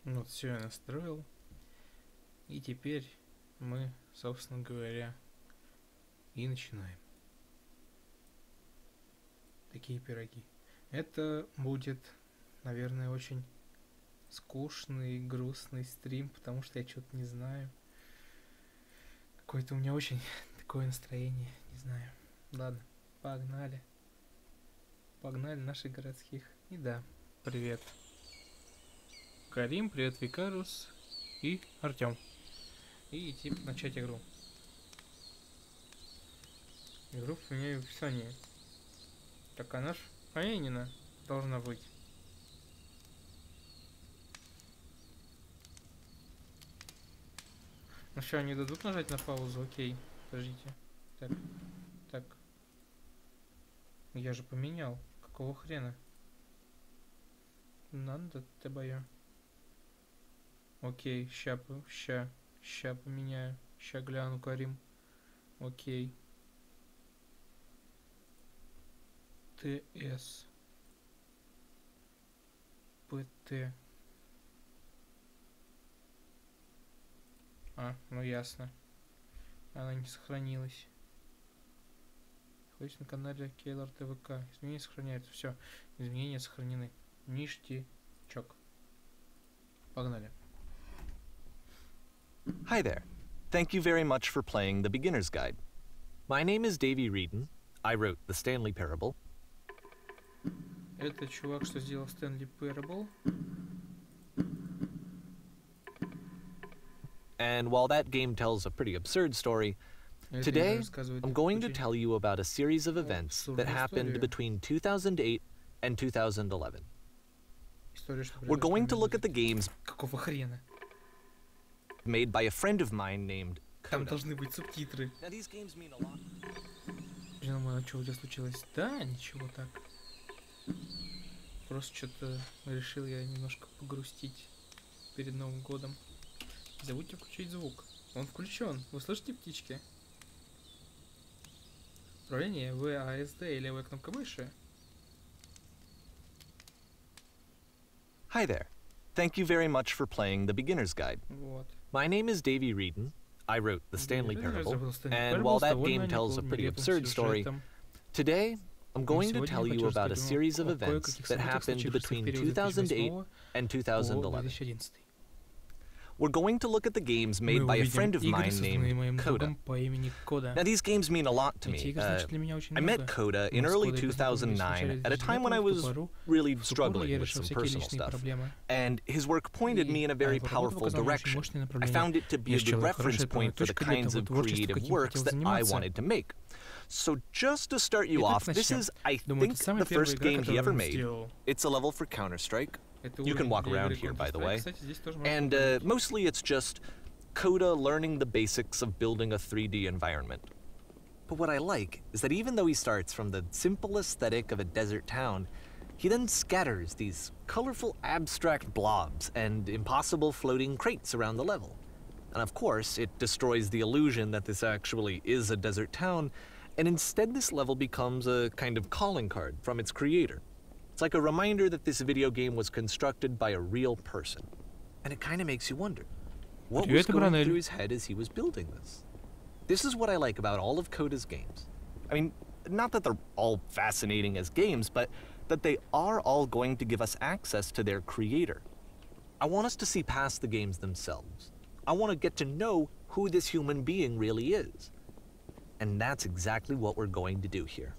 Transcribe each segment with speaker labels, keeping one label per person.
Speaker 1: Вот все я настроил. И теперь мы, собственно говоря, и начинаем. Такие пироги. Это будет, наверное, очень скучный, грустный стрим, потому что я что-то не знаю. Какое-то у меня очень такое настроение, не знаю. Ладно, погнали. Погнали наших городских. И да, привет. Карим, привет, Викарус и Артём. И идти начать игру. Игру поменяю в Sony. Так она ж поменена должна быть. Ну что, они дадут нажать на паузу? Окей. Подождите. Так. Я же поменял. Какого хрена? Надо, тебя. Окей, ща поменяю. Ща гляну, Карим. Окей. ТС. ПТ. Ну ясно. Она не сохранилась. Находитесь на канале Кейлор ТВК. Изменения сохраняются. Все. Изменения сохранены. Ништячок. Погнали.
Speaker 2: Hi there. Thank you very much for playing the Beginner's Guide. My name is Davey Reedon. I wrote the Stanley Parable.
Speaker 1: Это чувак, что сделал Stanley Parable.
Speaker 2: And while that game tells a pretty absurd story, today I'm going to tell you about a series of events that happened between 2008 and 2011. We're going to look at the games made by a friend of mine named
Speaker 1: Там должны быть субтитры.
Speaker 2: Now these games mean a lot.
Speaker 1: Что у тебя случилось? Да, ничего так. Просто что-то решил я немножко погрустить перед Новым годом. Не забудьте включить звук. Он включен. Вы слышите птички? Управление ВАСД и левая кнопка мыши.
Speaker 2: Hi there. Thank you very much for playing the Beginner's Guide.
Speaker 1: Вот.
Speaker 2: My name is Davey Reedon. I wrote the Stanley Parable. And while that game tells a pretty absurd story, today I'm going to tell you about a series of events that happened between 2008 and 2011. We're going to look at the games made by a friend of mine named Coda. Now these games mean a lot to me. I met Coda in early 2009 at a time when I was really struggling with some personal stuff, and his work pointed me in a very powerful direction. I found it to be a good reference point for the kinds of creative works that I wanted to make. So just to start you off, this is, I think, the first game he ever made. It's a level for Counter-Strike. You can walk around here, by the way. And mostly it's just Coda learning the basics of building a 3D environment. But what I like is that even though he starts from the simple aesthetic of a desert town, he then scatters these colorful abstract blobs and impossible floating crates around the level. And of course, it destroys the illusion that this actually is a desert town, and instead this level becomes a kind of calling card from its creator. It's like a reminder that this video game was constructed by a real person. And it kind of makes you wonder, what was going through his head as he was building this? This is what I like about all of Coda's games. I mean, not that they're all fascinating as games, but that they are all going to give us access to their creator. I want us to see past the games themselves. I want to get to know who this human being really is. And that's exactly what we're going to do here.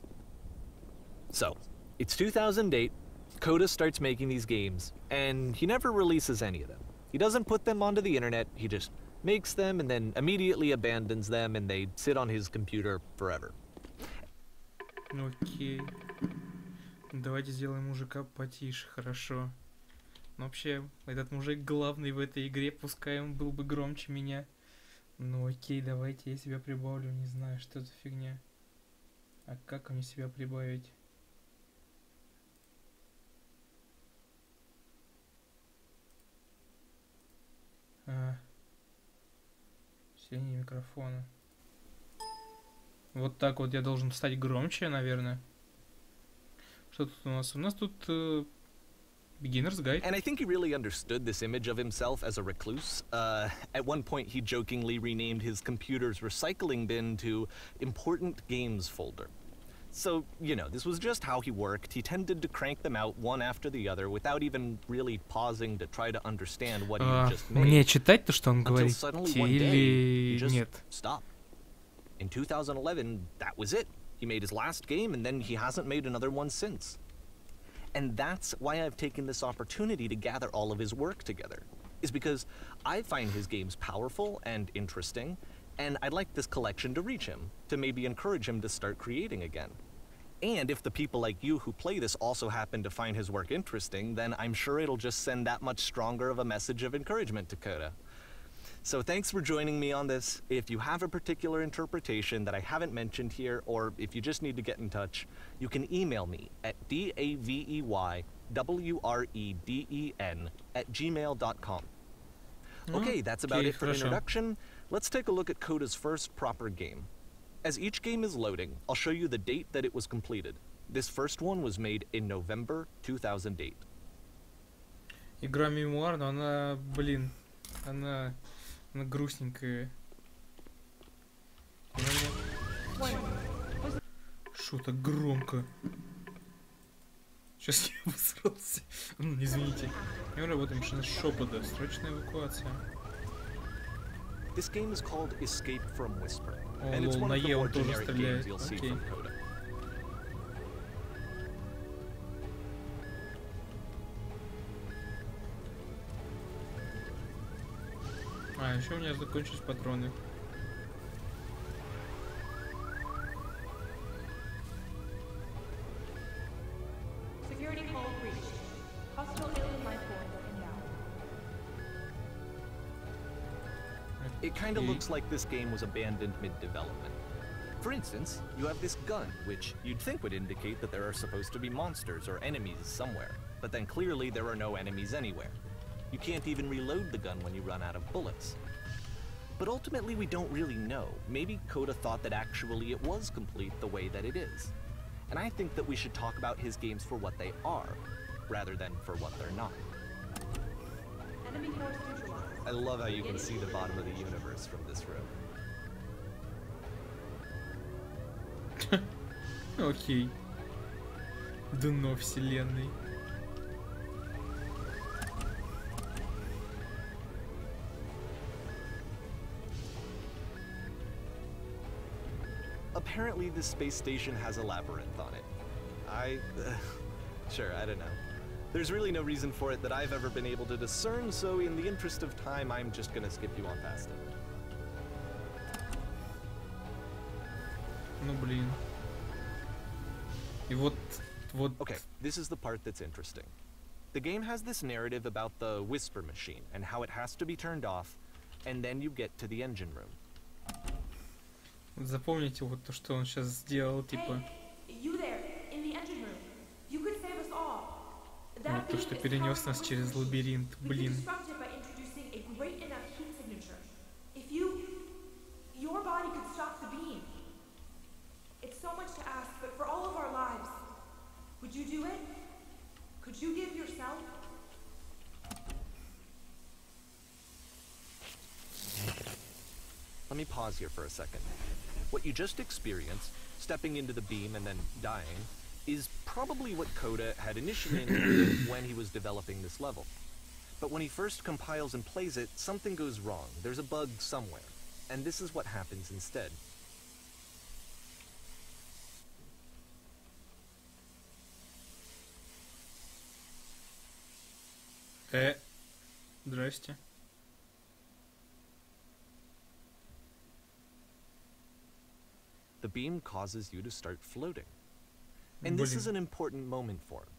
Speaker 2: So, it's 2008, Coda starts making these games, and he never releases any of them. He doesn't put them onto the internet, he just makes them and then immediately abandons them, and they sit on his computer forever.
Speaker 1: Окей. Давайте сделаем мужика потише, хорошо. Но вообще, этот мужик главный в этой игре, пускай он был бы громче меня. Ну окей, давайте я себя прибавлю, не знаю, что за фигня. А как мне себя прибавить? Усиление микрофона. Вот так вот я должен стать громче, наверное. Что тут у нас? У нас тут Beginner's guide.
Speaker 2: And I think he really understood this image of himself as a recluse. At one point, he jokingly renamed his computer's recycling bin to Important Games Folder. So, you know, this was just how he worked. He tended to crank them out one after the other without even really pausing to try to understand what he just made.
Speaker 1: Мне читать то, что он говорит,
Speaker 2: или
Speaker 1: нет?
Speaker 2: Stop. In 2011, that was it. He made his last game, and then he hasn't made another one since. And that's why I've taken this opportunity to gather all of his work together, is because I find his games powerful and interesting, and I'd like this collection to reach him, to maybe encourage him to start creating again. And if the people like you who play this also happen to find his work interesting, then I'm sure it'll just send that much stronger of a message of encouragement to Coda. So thanks for joining me on this. If you have a particular interpretation that I haven't mentioned here, or if you just need to get in touch, you can email me at daveywreden@gmail.com. Okay, that's about it for introduction. Let's take a look at Coda's first proper game. As each game is loading, I'll show you the date that it was completed. This first one was made in November 2008.
Speaker 1: Игра мемуар, но она, блин, она грустненькая. Шо так громко? Сейчас я обосрался. Извините. Я работаю машина шепота. Срочная эвакуация.
Speaker 2: This game is called Escape from Whisper,
Speaker 1: О,
Speaker 2: and it's one of the more generic games you'll see from Coda.
Speaker 1: А, еще у меня закончились патроны.
Speaker 2: It kind of looks like this game was abandoned mid-development. For instance, you have this gun, which you'd think would indicate that there are supposed to be monsters or enemies somewhere, but then clearly there are no enemies anywhere. You can't even reload the gun when you run out of bullets. But ultimately we don't really know. Maybe Coda thought that actually it was complete the way that it is. And I think that we should talk about his games for what they are, rather than for what they're not. I love how you can see the bottom of the universe from this room.
Speaker 1: Окей. Дно вселенной.
Speaker 2: Apparently this space station has a labyrinth on it. Sure, I don't know. There's really no reason for it that I've ever been able to discern, so in the interest of time, I'm just gonna skip you on past it.
Speaker 1: Ну блин. И вот.
Speaker 2: Okay, this is the part that's interesting. The game has this narrative about the whisper machine and how it has to be turned off, and then you get to the engine room.
Speaker 1: Запомните вот то, что он сейчас сделал, типа. Вот то, что перенес нас через лабиринт, блин.
Speaker 2: Let me pause here for a second. What you just experienced, stepping into the beam and then dying, is probably what Coda had initially intended when he was developing this level. But when he first compiles and plays it, something goes wrong. There's a bug somewhere. And this is what happens instead.
Speaker 1: Здрасте.
Speaker 2: The beam causes you to start floating. And this is an important moment for him.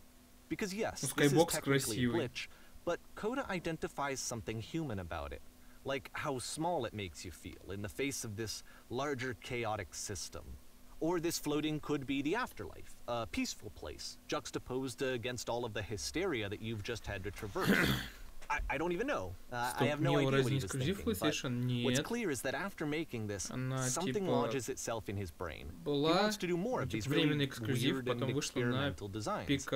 Speaker 2: Because yes, this is technically a glitch, but Coda identifies something human about it. Like how small it makes you feel in the face of this larger chaotic system. Or this floating could be the afterlife, a peaceful place, juxtaposed against all of the hysteria that you've just had to traverse. I don't even know. I have no idea what he was thinking, but what's clear is that after making this, something lodges itself in his brain. He wants to do more of these really weird and experimental designs.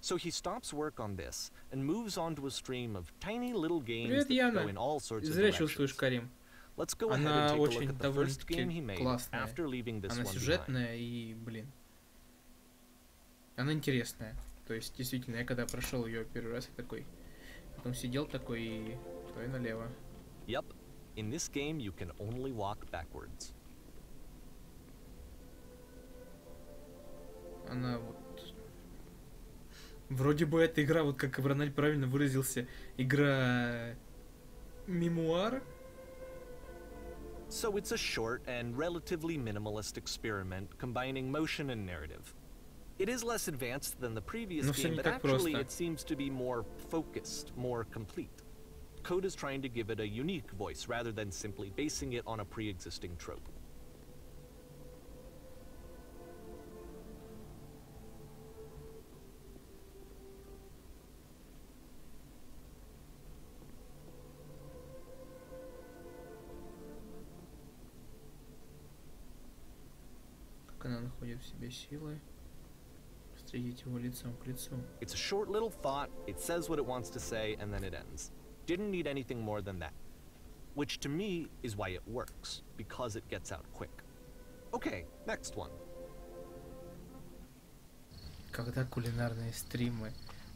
Speaker 2: So he stops work on this and moves on to a stream of tiny little games that go in all sorts of directions. Let's go ahead and take a look at the first game he made after leaving this one behind.
Speaker 1: Она сюжетная и, блин, она интересная. То есть, действительно, я когда прошел ее первый раз, я такой, потом сидел такой и то и налево.
Speaker 2: Yep. In this game, you can only walk backwards.
Speaker 1: Она вот... Вроде бы эта игра, вот как Ивраналь правильно выразился, игра... мемуар?
Speaker 2: So it's a short and relatively minimalist experiment combining motion and narrative. It is less advanced than the previous game, but actually it seems to be more focused, more complete. Code is trying to give it a unique voice rather than simply basing it on a pre-existing trope.
Speaker 1: Как она находит в себе силы встретить его лицом к лицу.
Speaker 2: It's a short little thought, it says what it wants to say, and then it ends. Didn't need anything more than that. Which to me is why it works, because it gets out quick. Okay, next one.
Speaker 1: Когда кулинарные стримы?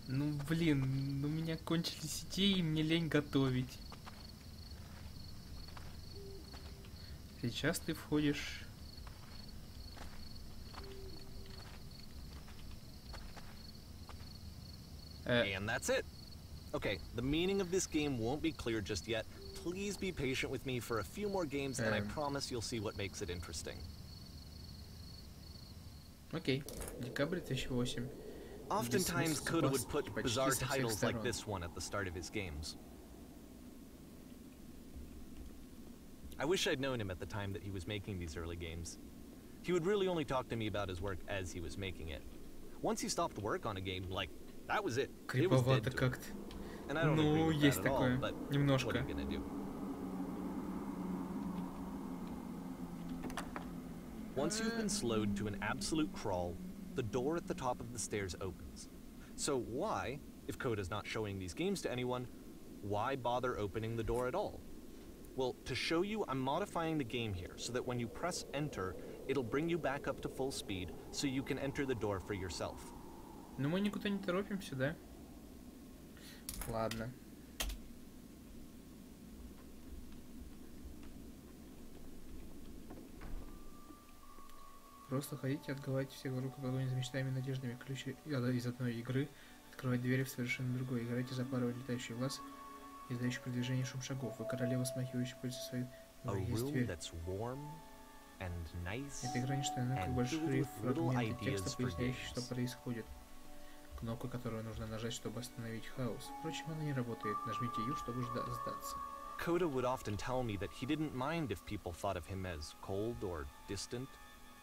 Speaker 1: Ну блин, у меня кончились идеи, и мне лень готовить. Сейчас ты входишь...
Speaker 2: And that's it. Okay, the meaning of this game won't be clear just yet. Please be patient with me for a few more games, and I promise you'll see what makes it interesting.
Speaker 1: Окей, декабрь 2008.
Speaker 2: Oftentimes, Coda would put bizarre titles like this one at the start of his games. I wish I'd known him at the time that he was making these early games. He would really only talk to me about his work as he was making it. Once he stopped work on a game, like, that was it. It was dead to him. And I don't agree with that at all, but what are you gonna do? Once you've been slowed to an absolute crawl, the door at the top of the stairs opens. So why, if Coda's not showing these games to anyone, why bother opening the door at all? Well, to show you, I'm modifying the game here so that when you press enter, it'll bring you back up to full speed so you can enter the door for yourself.
Speaker 1: Но мы никуда не торопимся, да? Ладно. Просто ходите, отговаривайте всех вокруг огонь за мечтами и надеждами. Ключи из одной игры открывать двери в совершенно другой. Играйте за пару летающих глаз, издающих при движении шум шагов. Вы королева, смахивающая пыльцу своей. Есть дверь. Эта игра не что иное, как большие фрагменты текста, поясняющие, что происходит. Кнопка, которую нужно нажать, чтобы остановить хаос. Впрочем, она не работает. Нажмите U, чтобы сдаться.
Speaker 2: Coda would often tell me that he didn't mind if people thought of him as cold or distant.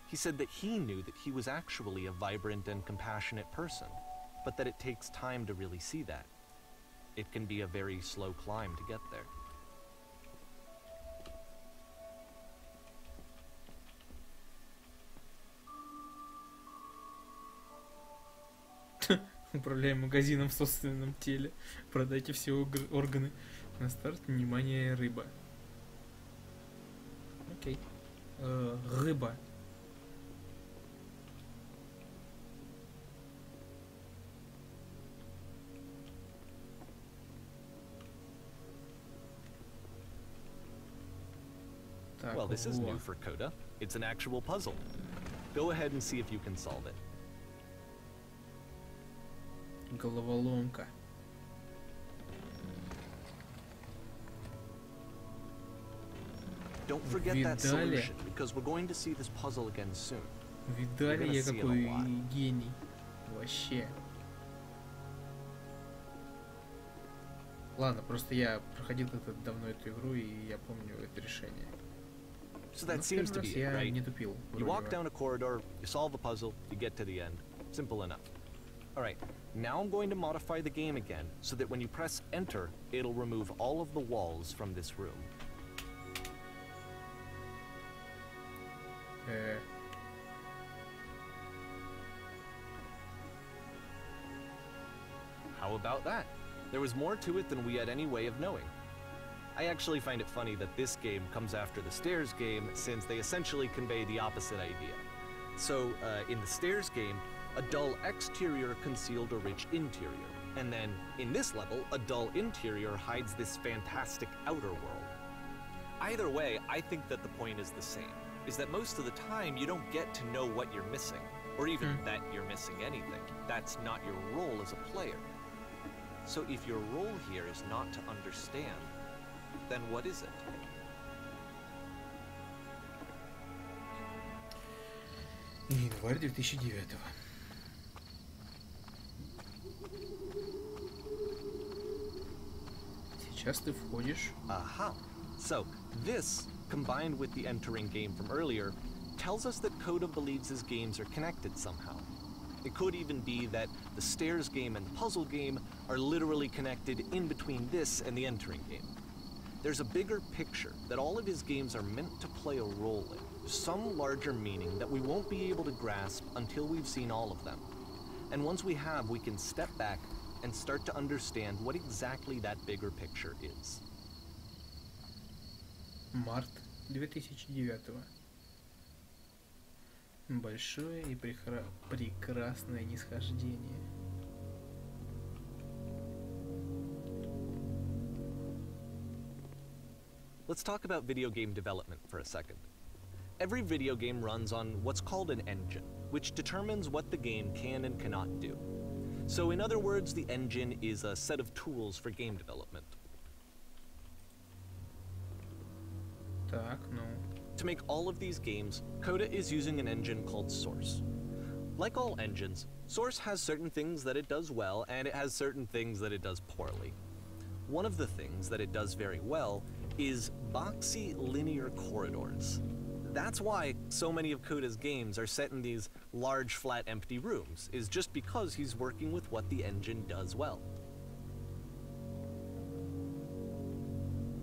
Speaker 2: He said that he knew that he was actually a vibrant and compassionate person, but that it takes time to really see that. It can be a very slow climb to get there.
Speaker 1: Управляем магазином в собственном теле. Продайте все органы. На старт, внимание, рыба. Окей. Рыба.
Speaker 2: Well, this is new for Coda. It's an actual puzzle. Go ahead and see if you can solve it.
Speaker 1: Головоломка.
Speaker 2: Don't forget that solution, because we're going to see this puzzle again soon.
Speaker 1: Видали, я какой гений. Вообще. Ладно, просто я проходил как-то давно эту игру, и я помню это решение.
Speaker 2: So that seems to be it, right? You walk down a corridor, you solve the puzzle, you get to the end. Simple enough. Alright, now I'm going to modify the game again, so that when you press enter, it'll remove all of the walls from this room. how about that? There was more to it than we had any way of knowing. I actually find it funny that this game comes after the stairs game, since they essentially convey the opposite idea. So, in the stairs game, a dull exterior concealed a rich interior. And then, in this level, a dull interior hides this fantastic outer world. Either way, I think that the point is the same, is that most of the time you don't get to know what you're missing, or even that you're missing anything. That's not your role as a player. So if your role here is not to understand, then what is it?
Speaker 1: Январь 2009. Сейчас ты входишь.
Speaker 2: Aha. So this, combined with the entering game from earlier, tells us that Coda believes his games are connected somehow. It could even be that the stairs game and the puzzle game are literally connected in between this and the entering game. There's a bigger picture that all of his games are meant to play a role in, some larger meaning that we won't be able to grasp until we've seen all of them. And once we have, we can step back and start to understand what exactly that bigger picture is.
Speaker 1: Март 2009. Большое и прекрасное нисхождение.
Speaker 2: Let's talk about video game development for a second. Every video game runs on what's called an engine, which determines what the game can and cannot do. So in other words, the engine is a set of tools for game development.
Speaker 1: Так, ну.
Speaker 2: To make all of these games, Coda is using an engine called Source. Like all engines, Source has certain things that it does well, and it has certain things that it does poorly. One of the things that it does very well is boxy linear corridors. That's why so many of Coda's games are set in these large, flat, empty rooms, is just because he's working with what the engine does well.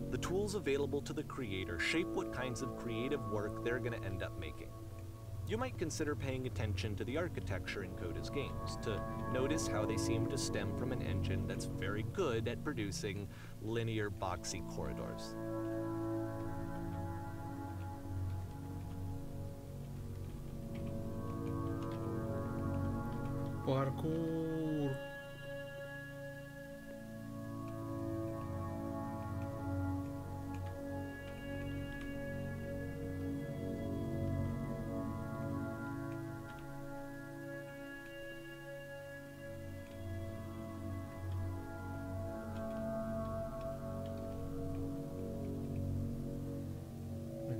Speaker 2: The tools available to the creator shape what kinds of creative work they're going to end up making. You might consider paying attention to the architecture in Coda's games, to notice how they seem to stem from an engine that's very good at producing linear, boxy corridors.
Speaker 1: Паркур.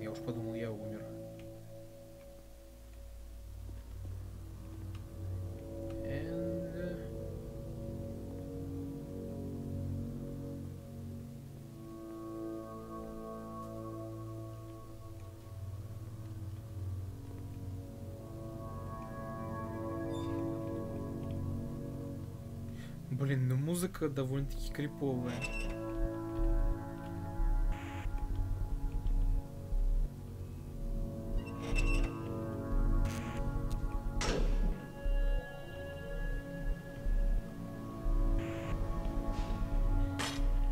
Speaker 1: Я уж подумал, я умер. Блин, ну музыка довольно-таки криповая.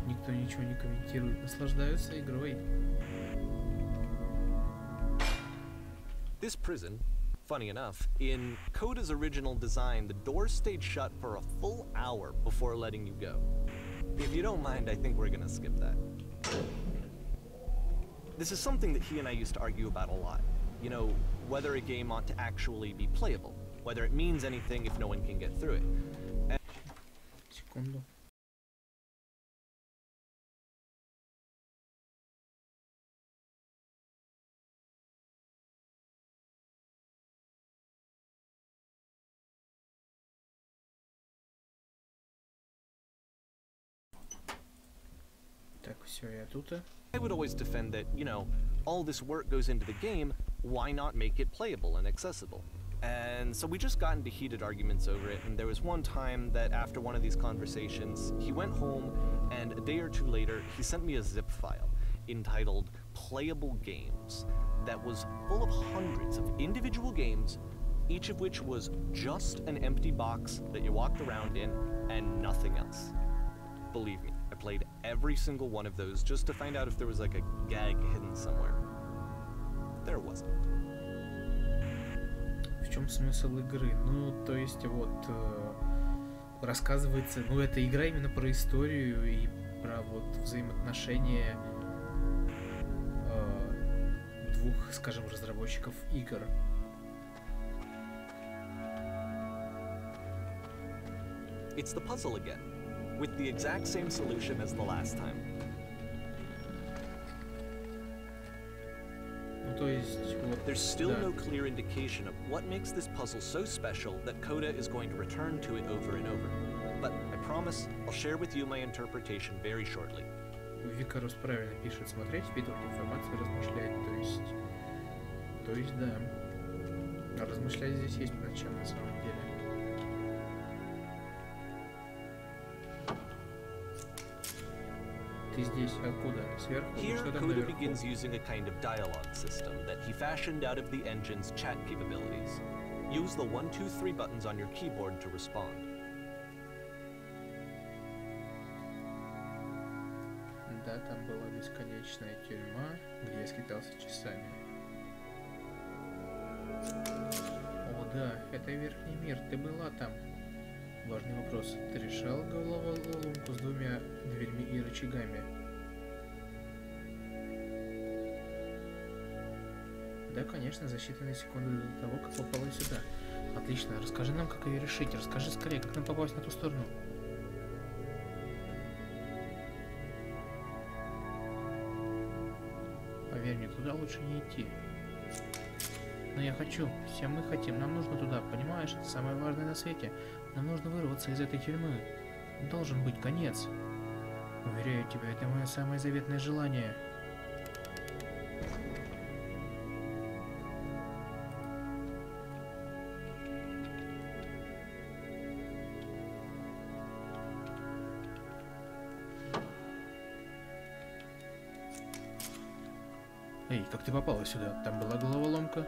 Speaker 1: Никто ничего не комментирует, наслаждаются игрой.
Speaker 2: This prison, funny enough, in Coda's original design, the doors stayed shut for a full hour before letting you go. If you don't mind, I think we're gonna skip that. This is something that he and I used to argue about a lot. You know, whether a game ought to actually be playable, whether it means anything if no one can get through it.
Speaker 1: Секунду. Так, все, я тут.
Speaker 2: I would always defend that, you know, all this work goes into the game, why not make it playable and accessible? And so we just got into heated arguments over it, and there was one time that after one of these conversations, he went home, and a day or two later, he sent me a zip file entitled Playable Games that was full of hundreds of individual games each of which was just an empty box that you walked around in and nothing else. Believe me, I played every single one of those just to find out if there was like a gag hidden somewhere. There wasn't.
Speaker 1: В чем смысл игры? Ну, то есть вот рассказывается, ну, эта игра именно про историю и про вот взаимоотношения двух, скажем, разработчиков игр.
Speaker 2: It's the puzzle again, with the exact same solution as the last time.
Speaker 1: Ну, то есть, вот,
Speaker 2: there's still no clear indication of what makes this puzzle so special that Coda is going to return to it over and over. But I promise I'll share with you my interpretation very shortly.
Speaker 1: Викарус правильно пишет: смотреть, впитывать информацию, размышлять, то есть, да. А размышлять здесь есть над чем на самом деле. Ты здесь откуда? Сверху?
Speaker 2: Here, Coda begins using a kind of dialogue system that he fashioned out of the engine's chat capabilities. Use the 1, 2, 3 buttons on your keyboard to respond.
Speaker 1: Да, там была бесконечная тюрьма, где я скитался часами. О да, это верхний мир, ты была там. Важный вопрос. Ты решал головоломку с 2 дверьми и рычагами? Да, конечно, за считанные секунды до того, как попала сюда. Отлично, расскажи нам, как ее решить. Расскажи скорее, как нам попасть на ту сторону. Поверь мне, туда лучше не идти. Но я хочу, все мы хотим, нам нужно туда, понимаешь? Это самое важное на свете. Нам нужно вырваться из этой тюрьмы. Должен быть конец. Уверяю тебя, это мое самое заветное желание. Эй, как ты попала сюда? Там была головоломка?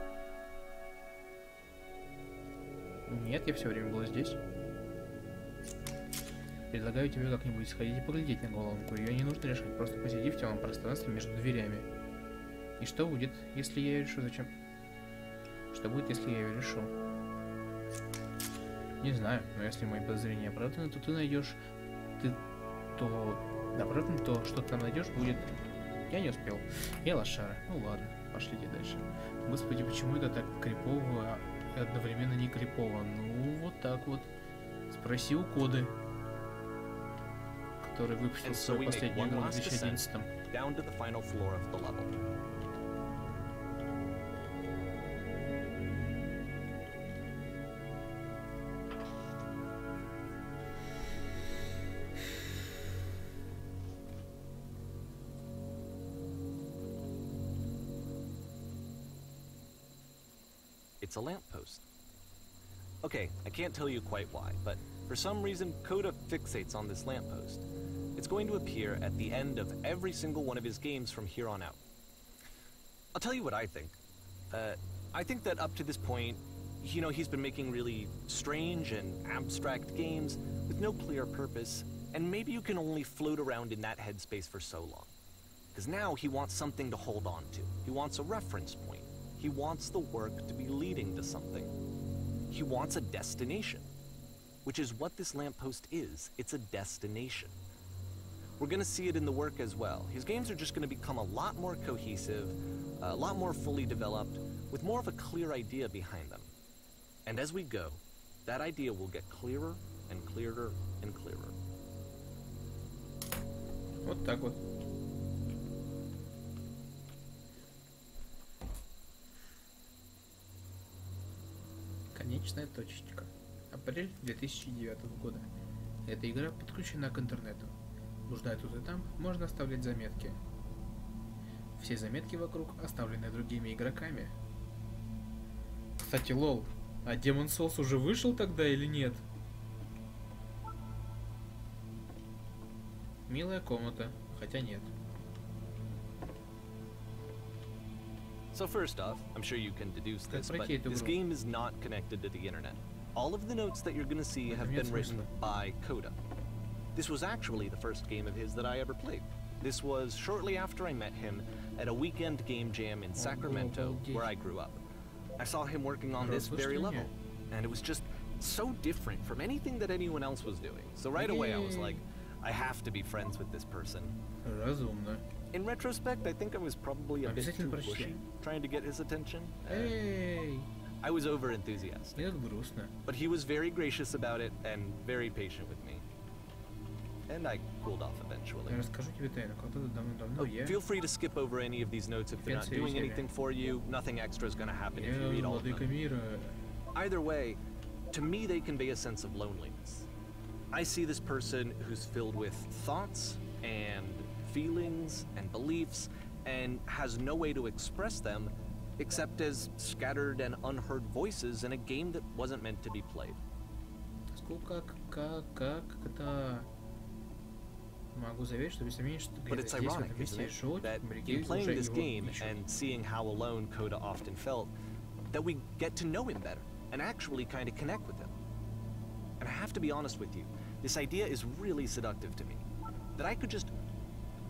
Speaker 1: Нет, я все время была здесь. Предлагаю тебе как-нибудь сходить и поглядеть на головоломку. Ее не нужно решать, просто посиди в темном пространстве между дверями. И что будет, если я ее решу? Зачем? Что будет, если я ее решу? Не знаю, но если мои подозрения оправданы, то ты найдешь... Оправданы, то что ты там найдешь, будет... Я не успел. Я лошара. Ну ладно, пошлите дальше. Господи, почему это так крипово и одновременно не крипово? Ну, вот так вот. Спроси у Коды, который выпустил свою последнюю игру в 2011-м.
Speaker 2: It's a lamppost. Okay, I can't tell you quite why, but for some reason, Coda fixates on this lamppost. It's going to appear at the end of every single one of his games from here on out. I'll tell you what I think. I think that up to this point, you know, he's been making really strange and abstract games with no clear purpose, and maybe you can only float around in that headspace for so long. Because now he wants something to hold on to. He wants a reference point. He wants the work to be leading to something. He wants a destination, which is what this lamppost is. It's a destination. We're going to see it in the work as well. His games are just going to become a lot more cohesive, a lot more fully developed, with more of a clear idea behind them. And as we go, that idea will get clearer and clearer and clearer.
Speaker 1: Вот так вот. Конечная точечка. Апрель 2009 года. Эта игра подключена к интернету. Блуждая тут и там, можно оставлять заметки. Все заметки вокруг оставлены другими игроками. Кстати, лол, а Demon Souls уже вышел тогда или нет? Милая комната, хотя нет.
Speaker 2: So first off, I'm sure you can deduce this, but this game is not connected to the internet. All of the notes that you're gonna see have been written by Coda. This was actually the first game of his that I ever played. This was shortly after I met him at a weekend game jam in Sacramento, where I grew up. I saw him working on this very level, and it was just so different from anything that anyone else was doing. So right away I was like, I have to be friends with this person. In retrospect, I think I was probably a bit too pushy, trying to get his attention. I was over-enthusiastic. But he was very gracious about it and very patient with me. And I cooled off eventually. Feel free to skip over any of these notes if they're not doing anything for you. Nothing extra is going to happen if you read all of them. Either way, to me they convey a sense of loneliness. I see this person who's filled with thoughts and feelings and beliefs and has no way to express them except as scattered and unheard voices in a game that wasn't meant to be played. But it's ironic, isn't it, that in playing this game and seeing how alone Coda often felt, that we get to know him better and actually kind of connect with him. And I have to be honest with you, this idea is really seductive to me. That I could just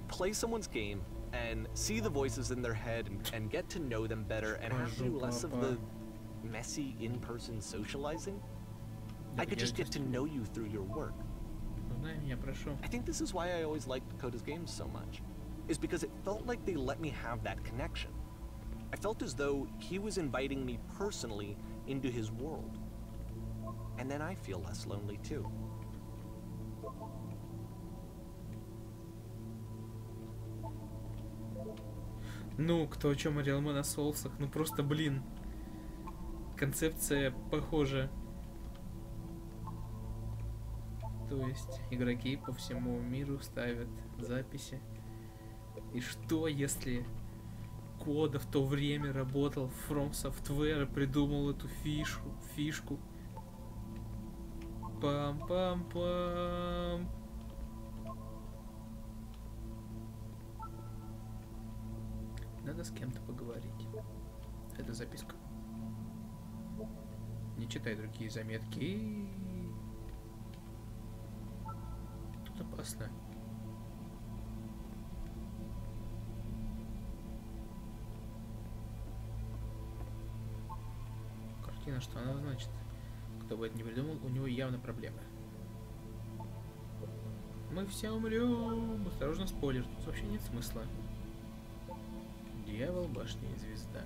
Speaker 2: play someone's game and see the voices in their head and get to know them better and have to do less of the messy in-person socializing. I could just get to know you through your work. I think this is why I always liked Coda's games so much, is because it felt like they let me have that connection. I felt as though he was inviting me personally into his world. And then I feel less lonely too.
Speaker 1: Ну, кто о чем орел, мы на соусах. Ну просто, блин. Концепция похожа. То есть игроки по всему миру ставят записи. И что, если Кода в то время работал в From Software и придумал эту фишку? Пам-пам-пам. Надо с кем-то поговорить. Это записка. Не читай другие заметки. Тут опасно. Картина, что она значит? Кто бы это ни придумал, у него явно проблемы. Мы все умрем. Осторожно, спойлер. Тут вообще нет смысла. Дьявол, башня и звезда.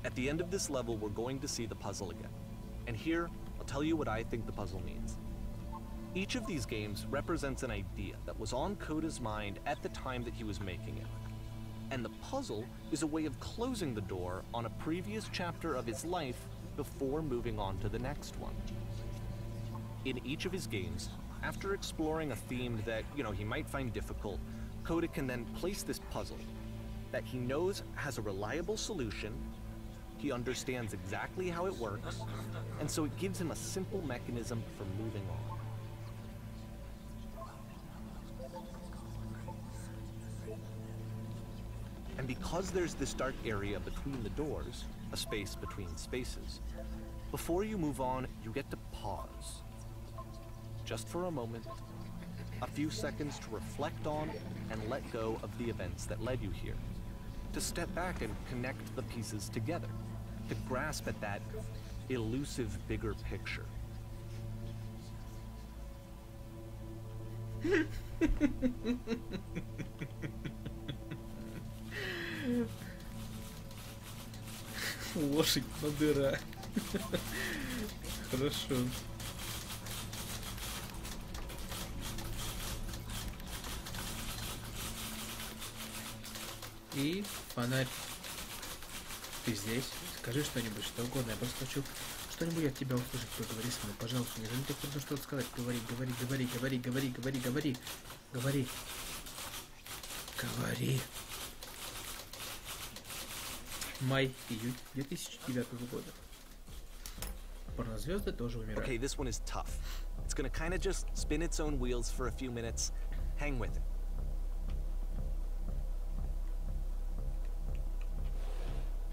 Speaker 2: At the end of this level, we're going to see the puzzle again. And here, I'll tell you what I think the puzzle means. Each of these games represents an idea that was on Coda's mind at the time that he was making it. And the puzzle is a way of closing the door on a previous chapter of his life before moving on to the next one. In each of his games, after exploring a theme that, he might find difficult, Coda can then place this puzzle that he knows has a reliable solution, he understands exactly how it works, and so it gives him a simple mechanism for moving on. And because there's this dark area between the doors, a space between spaces, before you move on, you get to pause. Just for a moment, a few seconds to reflect on and let go of the events that led you here. To step back and connect the pieces together. To grasp at that elusive bigger picture.
Speaker 1: Лошадь на дыра. Хорошо. И фонарь. Ты здесь? Скажи что-нибудь, что угодно. Я просто хочу что-нибудь от тебя услышать. Поговори со мной, пожалуйста. Неужели тебе трудно что-то сказать? Говори. Говори. Май-июль 2009 года. Порнозвезды тоже умирают.
Speaker 2: Okay, this one is tough. It's gonna kind of just spin its own wheels for a few minutes. Hang with it.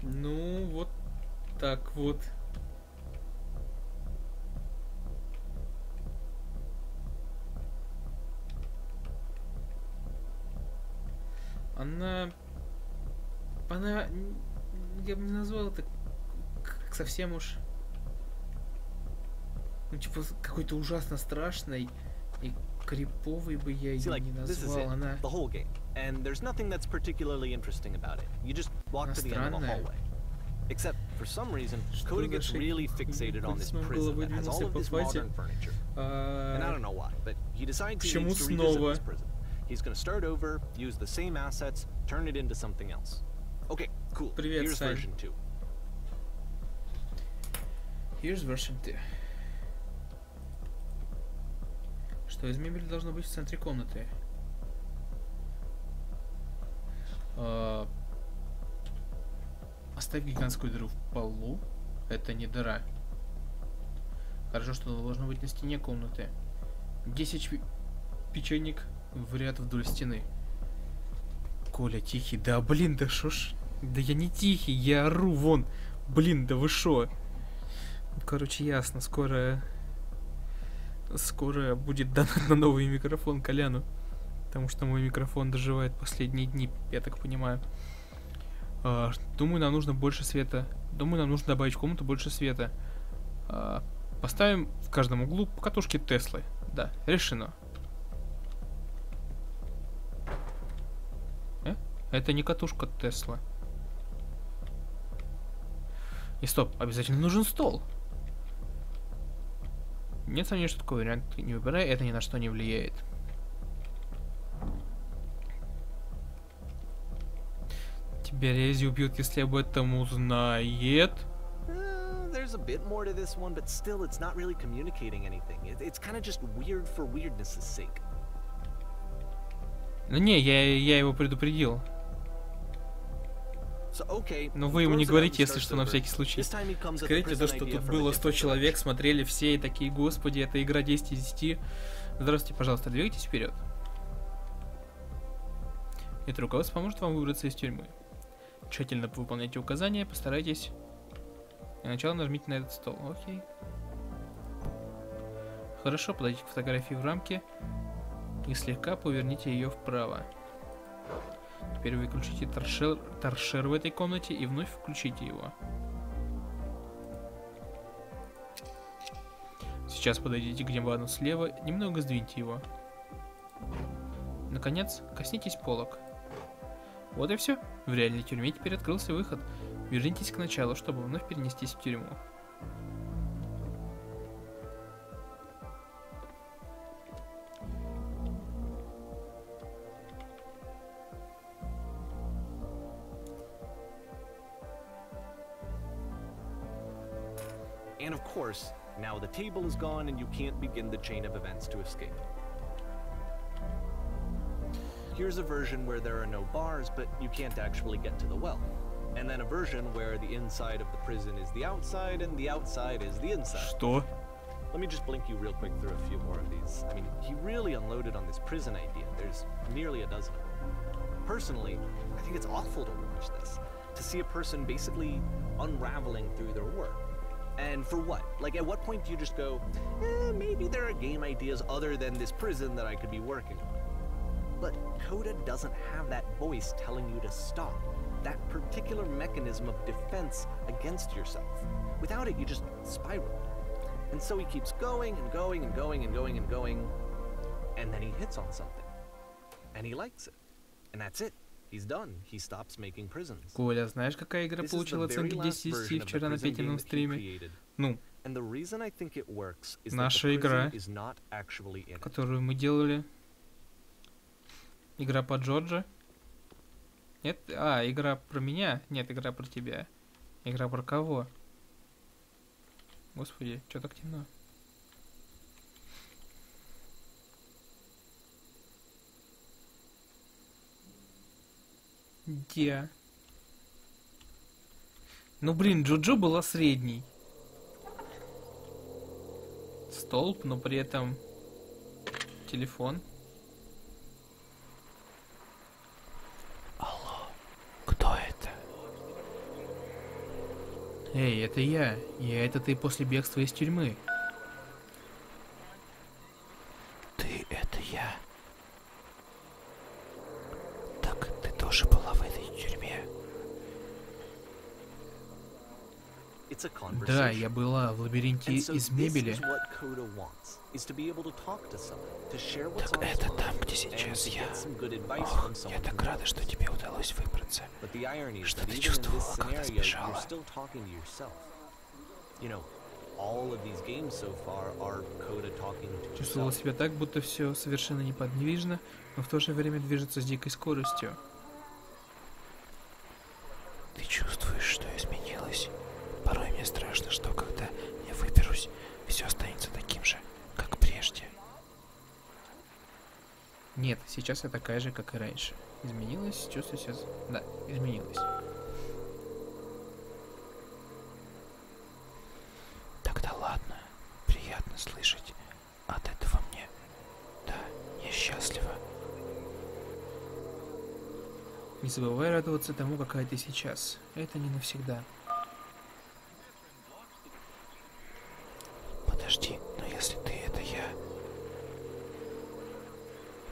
Speaker 1: Ну, вот так вот. Она, я бы не назвал это совсем уж, ну, типа, какой-то ужасно страшной и криповой бы я ее не назвал. Она
Speaker 2: And there's nothing that's particularly interesting about it. You just walk to the end of the hallway. Except, for some reason, Coda gets really fixated on this prison that has all of this modern furniture. And I don't know why, but he decides he needs to revisit this prison. He's gonna start over, use the same assets, turn it into something else. Okay, cool. Here's version 2.
Speaker 1: Here's version 2. Что из мебели должно быть в центре комнаты? Оставь гигантскую дыру в полу. Это не дыра. Хорошо, что должно быть на стене комнаты. 10 печенек в ряд вдоль стены. Коля, тихий. Да блин, да шо ж. Да я не тихий, я ору вон. Блин, да вы шо? Короче, ясно. Скоро будет донат на новый микрофон Коляну. Потому что мой микрофон доживает последние дни, я так понимаю. Думаю, нам нужно больше света. Думаю, нам нужно добавить в комнату больше света. Поставим в каждом углу по катушке Теслы. Да, решено. Это не катушка Тесла. И стоп, обязательно нужен стол. Нет сомнений, что такой вариант не выбирай, это ни на что не влияет. Тебя Рези убьют, если об этом узнает.
Speaker 2: There's a bit more to this one, but still it's not really communicating anything. It's kind of just weird for weirdness' sake.
Speaker 1: Ну не, я его предупредил. Но вы ему не говорите, если что, на всякий случай. Скажите то, что тут было 100 человек, смотрели все и такие, господи, это игра 10 из 10. Здравствуйте, пожалуйста, двигайтесь вперед. Это руководство поможет вам выбраться из тюрьмы. Тщательно выполняйте указания, постарайтесь. Для начала нажмите на этот стол. Окей. Хорошо, подойдите к фотографии в рамке и слегка поверните ее вправо. Теперь выключите торшер в этой комнате и вновь включите его. Сейчас подойдите к дивану слева, немного сдвиньте его. Наконец, коснитесь полок. Вот и все. В реальной тюрьме теперь открылся выход. Вернитесь к началу, чтобы вновь перенестись в тюрьму.
Speaker 2: And of course, now the table is gone and you can't begin the chain of events to escape. Here's a version where there are no bars, but you can't actually get to the well. And then a version where the inside of the prison is the outside and the outside is the inside.
Speaker 1: Что?
Speaker 2: Let me just blink you real quick through a few more of these. I mean, he really unloaded on this prison idea. There's nearly a dozen of them. Personally, I think it's awful to watch this. To see a person basically unraveling through their work. And for what? Like, at what point do you just go, maybe there are game ideas other than this prison that I could be working on? But Coda doesn't have that voice telling you to stop. That particular mechanism of defense against yourself. Without it, you just spiral. And so he keeps going and going and going and going and going. And then he hits on something. And he likes it. And that's it. He's done. He stops making prisons.
Speaker 1: Коля, знаешь, какая игра получила оценки 10 из 10 вчера на Петином стриме? Ну, наша игра, которую мы делали. Игра по Джорджа. Нет? А, игра про меня? Нет, игра про тебя. Игра про кого? Господи, что так темно? Где? Ну блин, Джоджо была средней. Столб, но при этом телефон.
Speaker 3: Алло, кто это?
Speaker 1: Эй, это я. Это ты после бегства из тюрьмы.
Speaker 3: Ты — это я. Так ты тоже была в этой тюрьме?
Speaker 1: Да, я была в лабиринте из мебели.
Speaker 3: Так это там, где сейчас я. Ох, я так рада, что тебе удалось выбраться. Что ты чувствовала, когда сбежала?
Speaker 1: Чувствовала себя так, будто все совершенно неподвижно, но в то же время движется с дикой скоростью.
Speaker 3: Ты чувствуешь, что изменилось? Порой мне страшно, что когда я выберусь, все останется таким же, как прежде.
Speaker 1: Нет, сейчас я такая же, как и раньше. Изменилась, чувствую себя... Да, изменилась.
Speaker 3: Тогда ладно, приятно слышать. От этого мне... Да, я счастлива.
Speaker 1: Не забывай радоваться тому, какая ты сейчас. Это не навсегда.
Speaker 3: Подожди, но если ты — это я,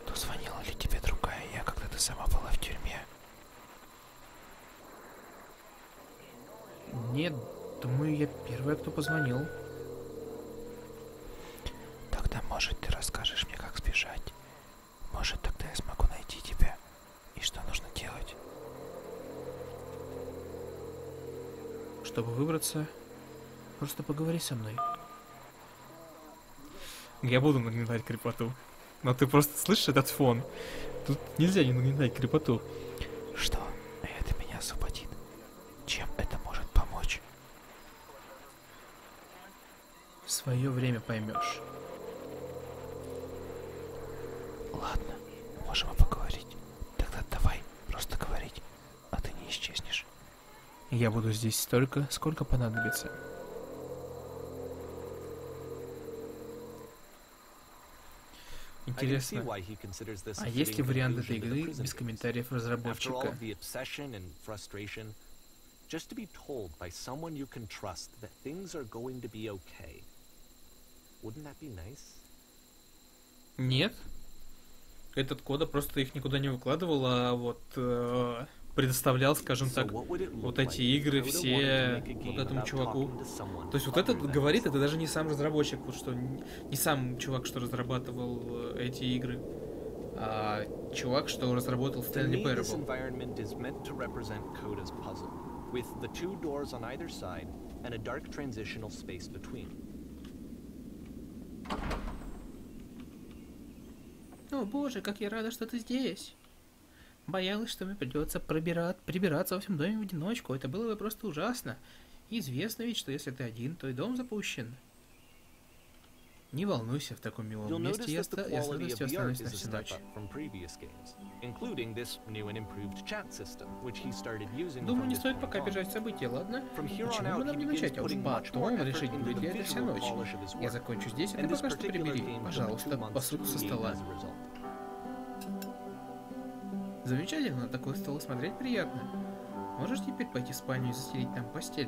Speaker 3: то звонила ли тебе другая я, когда ты сама была в тюрьме?
Speaker 1: Нет, думаю, я первая, кто позвонил.
Speaker 3: Тогда, может, ты расскажешь мне, как сбежать? Может, тогда я смогу найти тебя? И что нужно делать?
Speaker 1: Чтобы выбраться, просто поговори со мной. Я буду нагнетать крепоту. Но ты просто слышишь этот фон? Тут нельзя не нагнетать крепоту.
Speaker 3: Что? Это меня освободит. Чем это может помочь?
Speaker 1: В свое время поймешь.
Speaker 3: Ладно, можем и поговорить. Тогда давай просто говорить, а ты не исчезнешь.
Speaker 1: Я буду здесь столько, сколько понадобится. Интересно, а есть ли вариант этой игры без комментариев разработчика? Нет. Этот кода просто их никуда не выкладывал, а вот предоставлял, скажем так, вот эти игры все вот этому чуваку. То есть вот этот говорит, это даже не сам разработчик, вот что не сам чувак, что разрабатывал эти игры, а чувак, что разработал Stanley Parable. О боже, как я рада, что ты здесь. Боялась, что мне придется прибираться во всем доме в одиночку. Это было бы просто ужасно. Известно ведь, что если ты один, то и дом запущен. Не волнуйся, в таком милом месте я с радостью останусь на всю ночь. Думаю, не стоит пока бежать события, ладно? Почему бы нам не начать, а уж потом решить, будет ли это вся ночь. Я закончу здесь, а ты пока что прибери. Пожалуйста, посуду со стола. Замечательно, на такой стол смотреть приятно. Можешь теперь пойти в спальню и застелить там постель?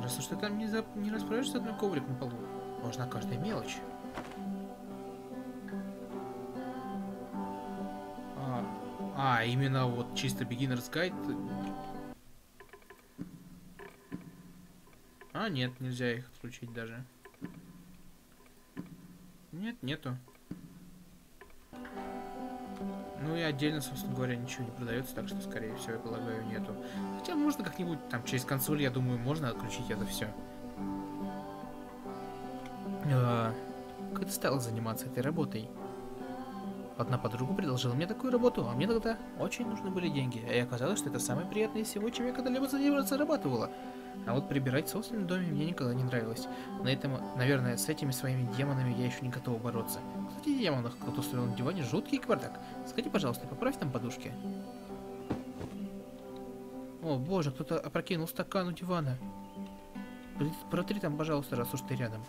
Speaker 1: Раз уж ты там не расправишься одной коврик на полу, можно каждая мелочь. Именно вот чисто beginner's guide. Нет, нельзя их отключить даже. Нет, нету. Ну и отдельно, собственно говоря, ничего не продается, так что, скорее всего, я полагаю, нету. Хотя можно как-нибудь там через консоль, я думаю, можно отключить это все. Как ты стала заниматься этой работой?
Speaker 4: Одна подруга предложила мне такую работу, а мне тогда очень нужны были деньги. И оказалось, что это самое приятное из всего, чем я когда-либо зарабатывала. А вот прибирать в собственном доме мне никогда не нравилось. На этом, наверное, с этими своими демонами я еще не готова бороться. Кстати, демонах, кто-то устроил на диване жуткий бардак. Сходи, пожалуйста, поправь там подушки. О, боже, кто-то опрокинул стакан у дивана. Протри там, пожалуйста, раз уж ты рядом.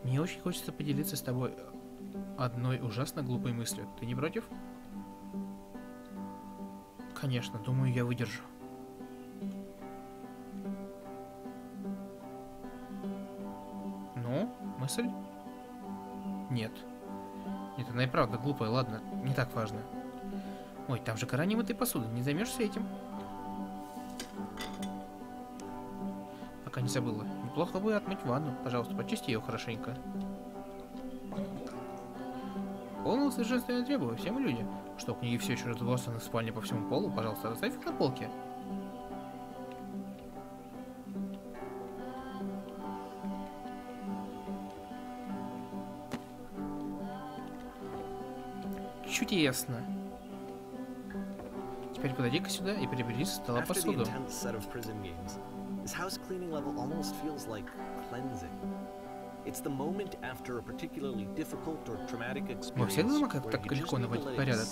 Speaker 4: Мне очень хочется поделиться с тобой одной ужасно глупой мыслью. Ты не против? Конечно, думаю, я выдержу. Ну, мысль? Нет. Нет, она и правда глупая, ладно, не так важно. Ой, там же гора немытой посуды, не займешься этим? Пока не забыла. Неплохо бы отмыть ванну. Пожалуйста, почисти ее хорошенько. Полного совершенства я требую, все мы люди. Что, книги все еще разбросаны в спальне по всему полу? Пожалуйста, расставь их на полке. Чудесно. Теперь подойди-ка сюда и прибери со стола посуду. Во всех домах как так легко наводить порядок.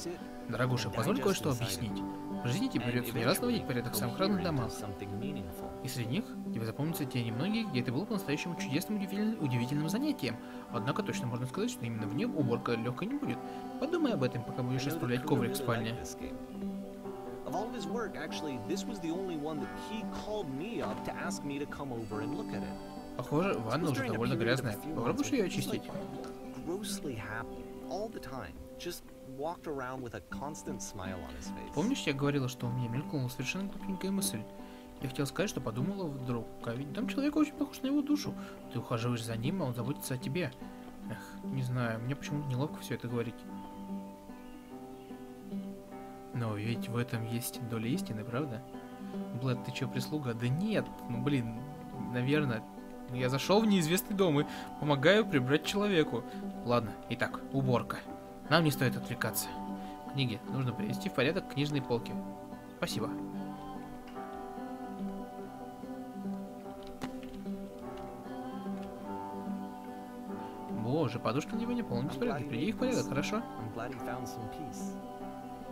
Speaker 4: Дорогуша, позволь кое-что объяснить. В жизни тебе придется не раз наводить порядок в самых разных домах. И среди них тебе запомнятся те немногие, где это было по-настоящему чудесным, удивительным занятием. Однако точно можно сказать, что именно в нем уборка легкой не будет. Подумай об этом, пока будешь расправлять коврик в спальне. Похоже, ванна уже довольно грязная. Попробуешь ее очистить? Помнишь, я говорила, что у меня мелькнула совершенно глупенькая мысль? Я хотел сказать, что подумала вдруг, а ведь там человек очень похож на его душу. Ты ухаживаешь за ним, а он заботится о тебе. Эх, не знаю, мне почему-то неловко все это говорить. Но ведь в этом есть доля истины, правда? Блэд, ты чё, прислуга? Да нет, ну блин, наверное. Я зашел в неизвестный дом и помогаю прибрать человеку. Ладно, итак, уборка. Нам не стоит отвлекаться. Книги нужно привести в порядок книжные полки. Спасибо. Боже, подушки на диване в полном беспорядке. Приведи их в порядок, хорошо?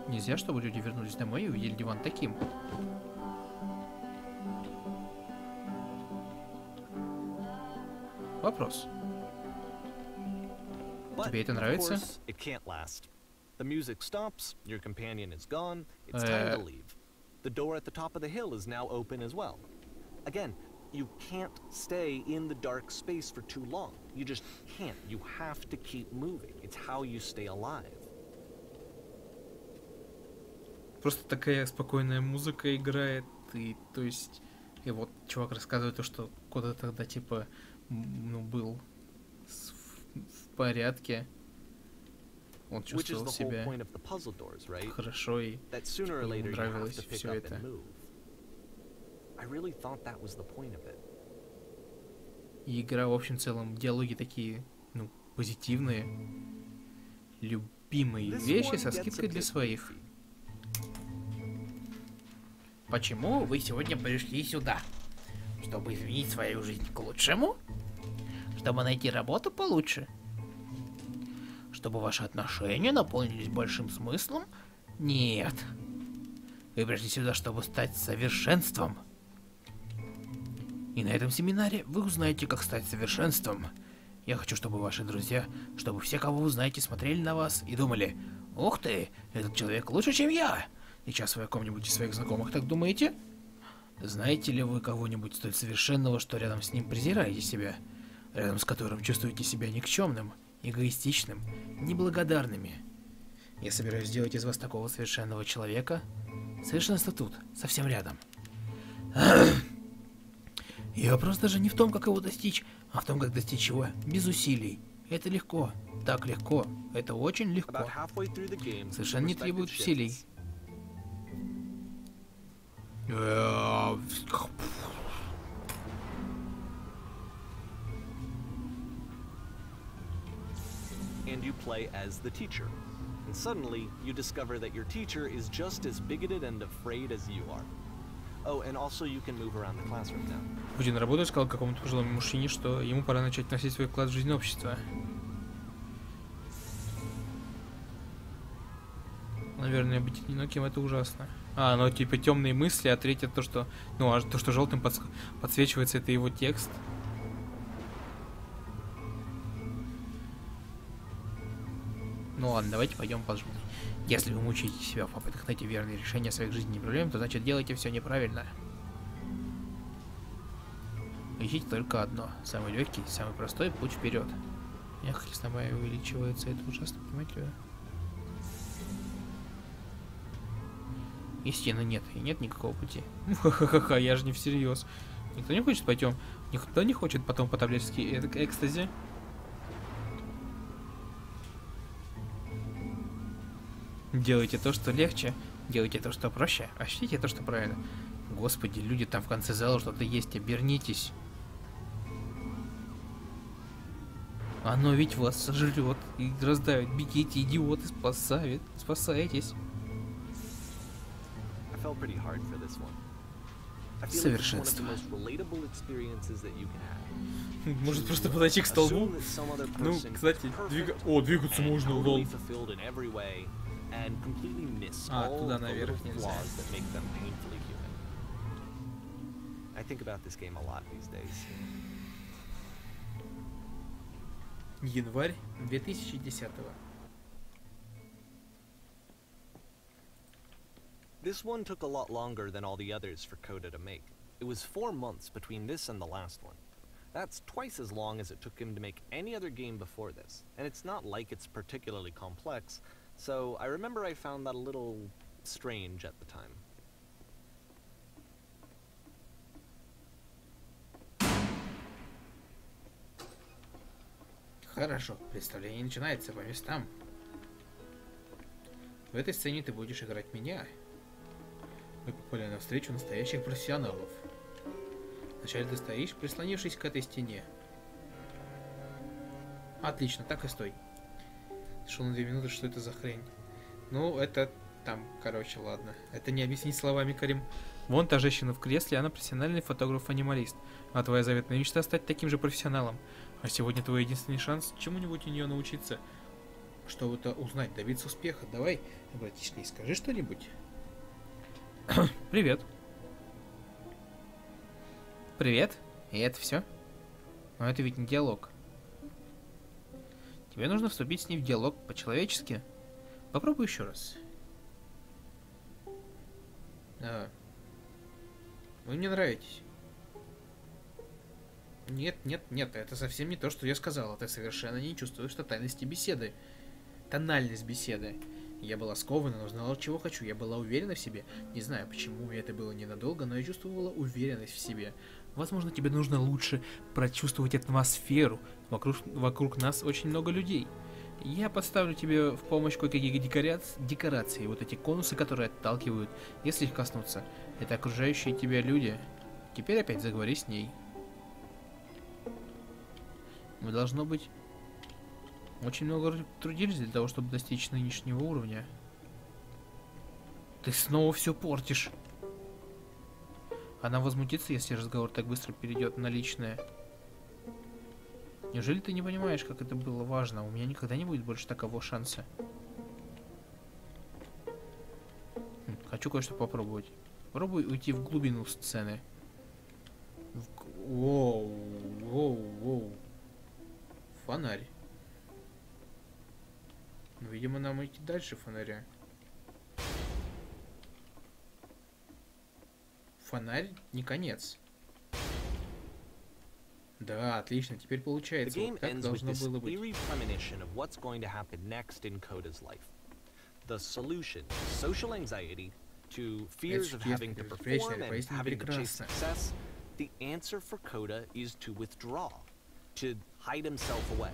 Speaker 4: Нельзя, чтобы люди вернулись домой и увидели диван таким. Вопрос. Тебе это нравится?
Speaker 2: The music stops, your companion is gone, it's time to leave. The door at the top of the hill is now open as well. Again, you can't stay in the dark space for too long. You just can't. You have to keep moving. It's how you stay alive.
Speaker 1: Просто такая спокойная музыка играет, и то есть, и вот чувак рассказывает то, что куда-то тогда типа, ну, был в порядке. Он чувствовал себя хорошо и типа, ему нравилось все это. И игра, в общем целом, диалоги такие, ну, позитивные. Любимые вещи со скидкой для своих. Почему вы сегодня пришли сюда? Чтобы изменить свою жизнь к лучшему? Чтобы найти работу получше? Чтобы ваши отношения наполнились большим смыслом? Нет. Вы пришли сюда, чтобы стать совершенством. И на этом семинаре вы узнаете, как стать совершенством. Я хочу, чтобы ваши друзья, чтобы все, кого вы знаете, смотрели на вас и думали: «Ух ты, этот человек лучше, чем я!» Сейчас вы о ком-нибудь из своих знакомых так думаете? Знаете ли вы кого-нибудь столь совершенного, что рядом с ним презираете себя? Рядом с которым чувствуете себя никчемным, эгоистичным, неблагодарными? Я собираюсь сделать из вас такого совершенного человека. Совершенство тут, совсем рядом. И вопрос даже не в том, как его достичь, а в том, как достичь его без усилий. Это легко, так легко, это очень легко. Совершенно не требует усилий.
Speaker 2: and you play as the teacher. And suddenly, you discover that your teacher is just as bigoted and afraid as you are. Oh, and also you can move around the classroom now.
Speaker 1: В день работы сказал какому-то пожилому мужчине, что ему пора начать вносить свой вклад в жизнь общества. Наверное, быть одиноким — это ужасно. А, ну типа темные мысли, а третье то, что... Ну, а то, что желтым подсвечивается, это его текст. Ну ладно, давайте пойдем по желтой. Если вы мучаете себя в попытках найти верные решения своих жизненных проблем, то значит делаете все неправильно. Ищите только одно. Самый легкий, самый простой путь вперед. Яркость моя увеличивается, это ужасно, понимаете? Истины нет, и нет никакого пути. Ха-ха-ха, я же не всерьез. Никто не хочет пойти, никто не хочет потом по таблетке экстази. Делайте то, что легче, делайте то, что проще, а ищите то, что правильно. Господи, люди там в конце зала что-то есть, обернитесь. Оно ведь вас сожрет и раздавит. Бегите, идиоты, спасайтесь. Совершенство. Может просто подойти к столбу? Ну, кстати, двигаться можно, лол. А, туда наверх нельзя. Январь 2010-го.
Speaker 2: This one took a lot longer than all the others for Coda to make. It was 4 months between this and the last one. That's twice as long as it took him to make any other game before this, and it's not like it's particularly complex, so I remember I found that a little strange at the time.
Speaker 4: Хорошо, представление начинается по местам. В этой сцене ты будешь играть меня. Мы попали на встречу настоящих профессионалов. Вначале ты стоишь, прислонившись к этой стене. Отлично, так и стой. Шел на 2 минуты, что это за хрень? Ну, это там, короче, ладно. Это не объяснить словами, Карим. Вон та женщина в кресле, она профессиональный фотограф-анималист. А твоя заветная мечта стать таким же профессионалом. А сегодня твой единственный шанс чему-нибудь у нее научиться. Что-то узнать, добиться успеха. Давай, обратись к ней, скажи что-нибудь. Привет. Привет? И это все? Но это ведь не диалог. Тебе нужно вступить с ней в диалог по-человечески. Попробуй еще раз. Вы мне нравитесь. Нет, это совсем не то, что я сказал. Ты совершенно не чувствуешь тотальности беседы. Тональность беседы. Я была скована, но знала, чего хочу. Я была уверена в себе. Не знаю, почему это было ненадолго, но я чувствовала уверенность в себе. Возможно, тебе нужно лучше прочувствовать атмосферу. Вокруг нас очень много людей. Я подставлю тебе в помощь кое-какие декорации. Вот эти конусы, которые отталкивают, если их коснуться. Это окружающие тебя люди. Теперь опять заговори с ней. Мы, должно быть, очень много трудились для того, чтобы достичь нынешнего уровня. Ты снова все портишь. Она возмутится, если разговор так быстро перейдет на личное. Неужели ты не понимаешь, как это было важно? У меня никогда не будет больше такого шанса. Хочу кое-что попробовать. Попробуй уйти в глубину сцены. Воу. Фонарь. Ну, видимо, нам идти дальше фонаря. Фонарь не конец. Да, отлично, теперь получается. Вот так должно было быть.
Speaker 2: The answer for Coda is to withdraw, to hide himself away,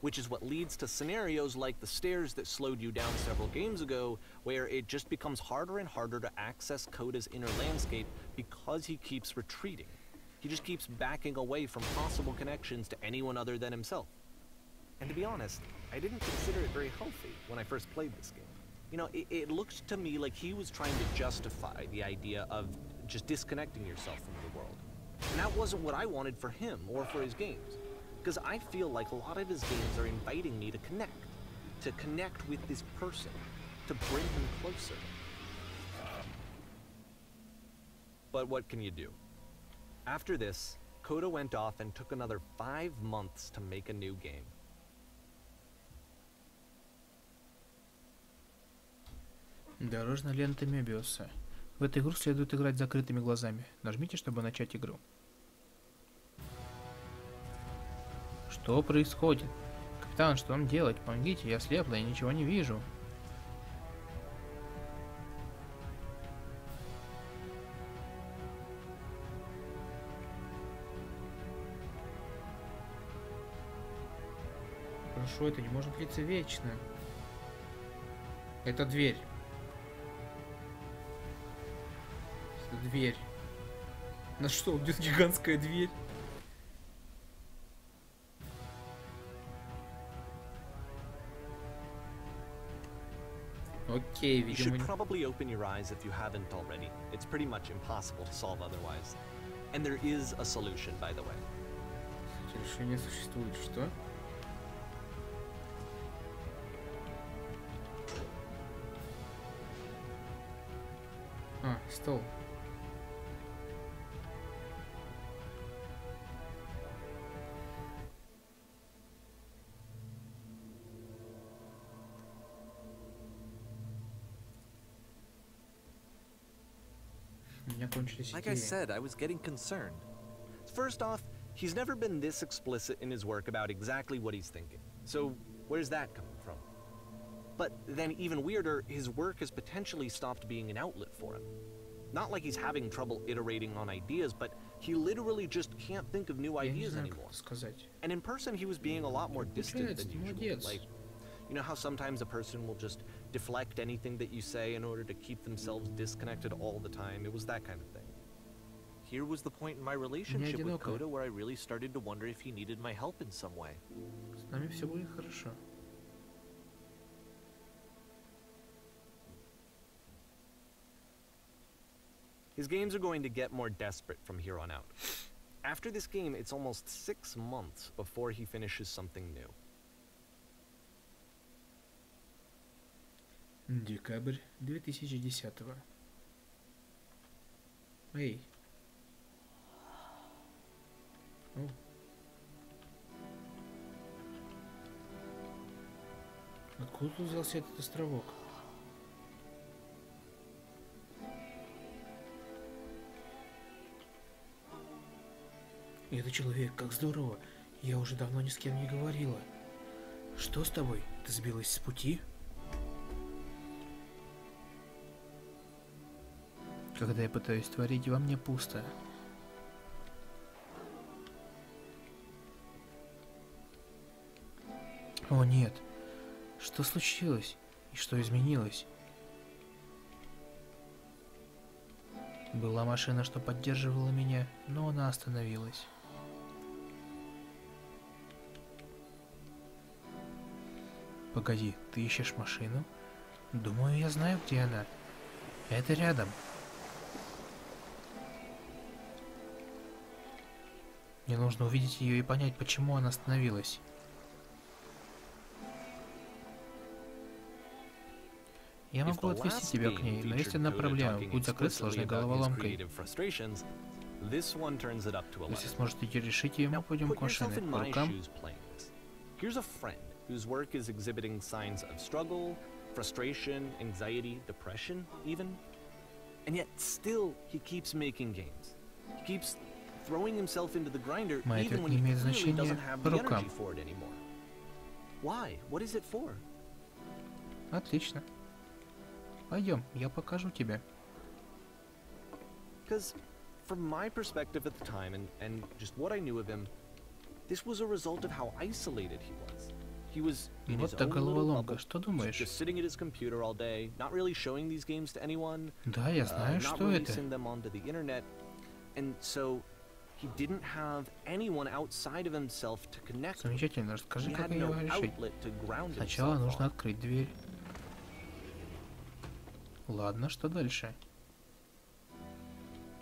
Speaker 2: which is what leads to scenarios like the stairs that slowed you down several games ago, where it just becomes harder and harder to access Coda's inner landscape because he keeps retreating. He just keeps backing away from possible connections to anyone other than himself. And to be honest, I didn't consider it very healthy when I first played this game. You know, it looked to me like he was trying to justify the idea of just disconnecting yourself from the world. And that wasn't what I wanted for him or for his games. Because I feel like a lot of his games are inviting me to connect with this person, to bring him closer. But what can you do? After this, Koda went off and took another 5 months to make a new game.
Speaker 4: Дорожная лента Мебиуса. В эту игру следует играть закрытыми глазами. Нажмите, чтобы начать игру. Что происходит? Капитан, что нам делать? Помогите, я слепла, я ничего не вижу. Хорошо, это не может длиться вечно. Это дверь. Это дверь. На что, убьет гигантская дверь? Окей, видимо...
Speaker 2: You should probably open your eyes if you haven't already. It's pretty much impossible to solve otherwise. And there is a solution, by the way.
Speaker 4: Решение существует, что? А, стол.
Speaker 2: Like I said, I was getting concerned. First off, he's never been this explicit in his work about exactly what he's thinking. So, where's that coming from? But then even weirder, his work has potentially stopped being an outlet for him. Not like he's having trouble iterating on ideas, but he literally just can't think of new ideas anymore. And in person, he was being a lot more distant than usual. Like, you know how sometimes a person will just deflect anything that you say in order to keep themselves disconnected all the time? It was that kind of thing. Here was the point in my relationship with Koda where I really started to wonder if he needed my help in some way.
Speaker 4: С нами все будет хорошо.
Speaker 2: His games are going to get more desperate from here on out. After this game, it's almost 6 months before he finishes something new.
Speaker 4: Декабрь 2010. Эй. О. Откуда тут взялся этот островок? Это человек, как здорово. Я уже давно ни с кем не говорила. Что с тобой? Ты сбилась с пути? Когда я пытаюсь творить, во мне пусто. О нет, что случилось и что изменилось? Была машина, что поддерживала меня, но она остановилась. Погоди, ты ищешь машину? Думаю, я знаю, где она. Это рядом. Мне нужно увидеть ее и понять, почему она остановилась. Я могу отвезти тебя к ней, но есть одна проблема. Путь закрыт сложной головоломкой. Если сможете ее решить, мы пойдем к машине. По рукам.
Speaker 2: Whose work is exhibiting signs of struggle, frustration, anxiety, depression, even. And yet, still, he keeps making games. He keeps throwing himself into the grinder, even when he clearly doesn't have the energy for it anymore. Why? What is it for?
Speaker 4: Отлично. Пойдем, я покажу тебе.
Speaker 2: Because, from my perspective at the time, and just what I knew of him, this was a result of how isolated he was. He was in his own little bubble, just sitting at his computer all day, not really showing these games to anyone,
Speaker 4: Да, я знаю,
Speaker 2: not
Speaker 4: что это.
Speaker 2: releasing them onto the internet, and so
Speaker 4: Замечательно, расскажи, как ее решить. Сначала нужно открыть дверь. Ладно, что дальше?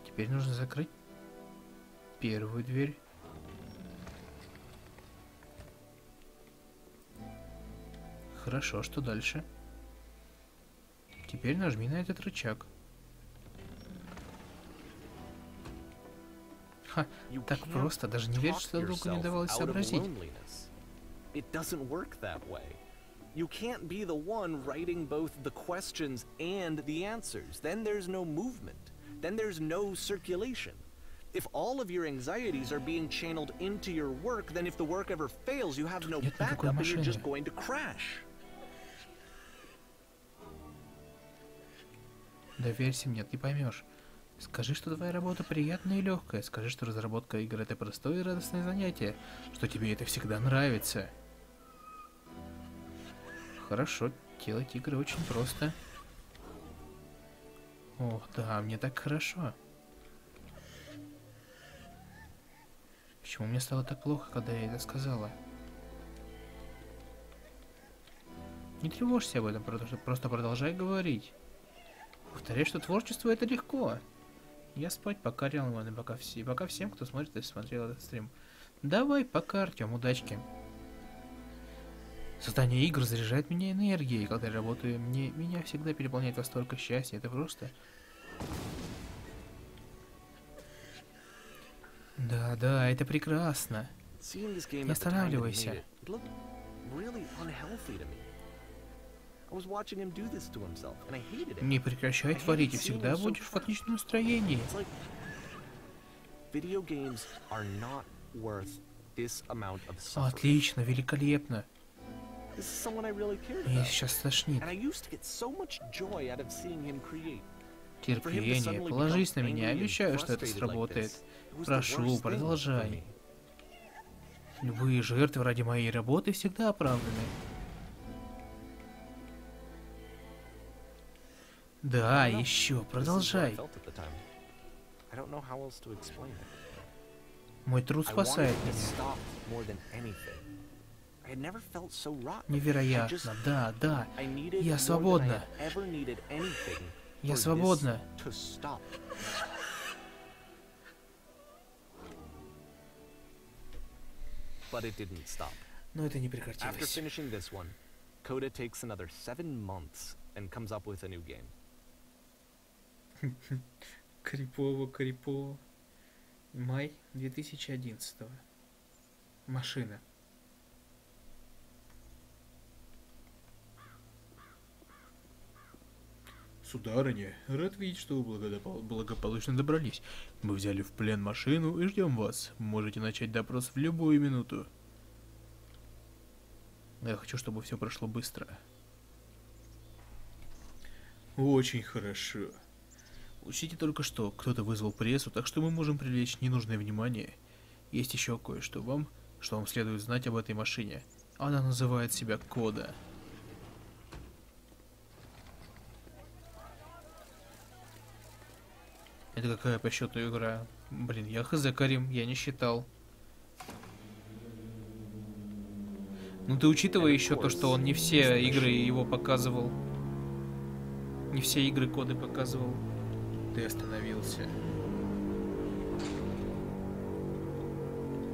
Speaker 4: Теперь нужно закрыть первую дверь. Хорошо, что дальше? Теперь нажми на этот рычаг. Ха, так просто, даже не веришь, что другу не давалось сообразить.
Speaker 2: You can't be the one writing both the questions and the answers. Then there's no movement. Then there's no circulation. If all of your anxieties are being channeled into your work, then if the work ever fails, you have no backup and you're just going to crash.
Speaker 4: Доверься мне, ты поймешь. Скажи, что твоя работа приятная и легкая. Скажи, что разработка игр — это простое и радостное занятие, что тебе это всегда нравится. Хорошо, делать игры очень просто. Ох, да, мне так хорошо. Почему мне стало так плохо, когда я это сказала? Не тревожься об этом, просто продолжай говорить. Повторяй, что творчество — это легко. Я спать, пока Риалман, и пока всем, кто смотрит и смотрел этот стрим. Давай, пока, Артем, удачки. Создание игр заряжает меня энергией. Когда я работаю, меня всегда переполняет восторг и счастье. Это просто... Да, это прекрасно. Не останавливайся. Не прекращай творить, и всегда будешь в отличном настроении. Отлично, великолепно. Меня сейчас тошнит. Терпение, положись на меня, обещаю, что это сработает. Прошу, продолжай. Любые жертвы ради моей работы всегда оправданы. Да, еще, продолжай. Мой труд спасает меня. Невероятно, да. Я свободна. Я свободна. Но это не прекратилось. Крипово. Май 2011. Машина. Сударыня, рад видеть, что вы благополучно добрались. Мы взяли в плен машину и ждем вас. Можете начать допрос в любую минуту. Я хочу, чтобы все прошло быстро. Очень хорошо. Учтите только что, кто-то вызвал прессу, так что мы можем привлечь ненужное внимание. Есть еще кое-что что вам следует знать об этой машине. Она называет себя Кода. Это какая по счету игра? Блин, я хз, Карим, я не считал. Ну ты учитывай еще то, что он не все игры его показывал. Не все игры Коды показывал. Ты остановился.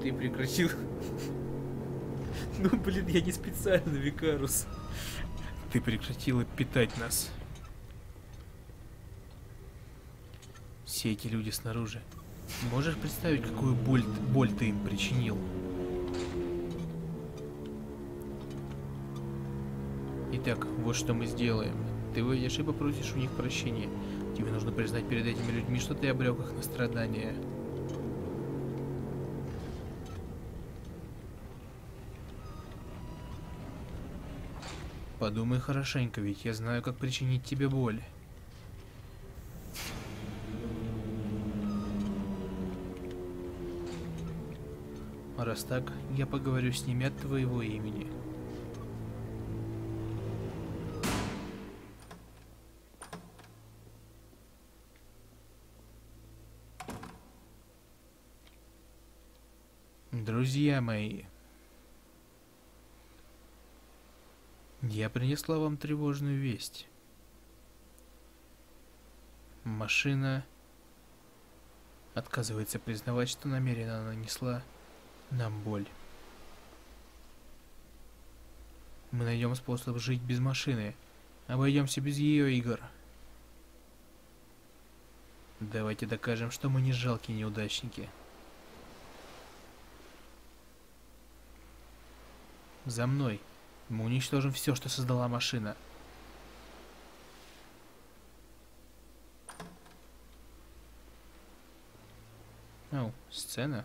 Speaker 4: Ты прекратил. Ну блин, я не специально, Викарус. Ты прекратила питать нас. Все эти люди снаружи. Можешь представить, какую боль ты им причинил? Итак, вот что мы сделаем. Ты выйдешь и попросишь у них прощения. Тебе нужно признать перед этими людьми, что ты обрек их на страдания. Подумай хорошенько, ведь я знаю, как причинить тебе боль. А раз так, я поговорю с ними от твоего имени. Друзья мои, я принесла вам тревожную весть. Машина отказывается признавать, что намеренно нанесла нам боль. Мы найдем способ жить без машины, обойдемся без ее игр. Давайте докажем, что мы не жалкие неудачники. За мной. Мы уничтожим все, что создала машина. Оу, сцена.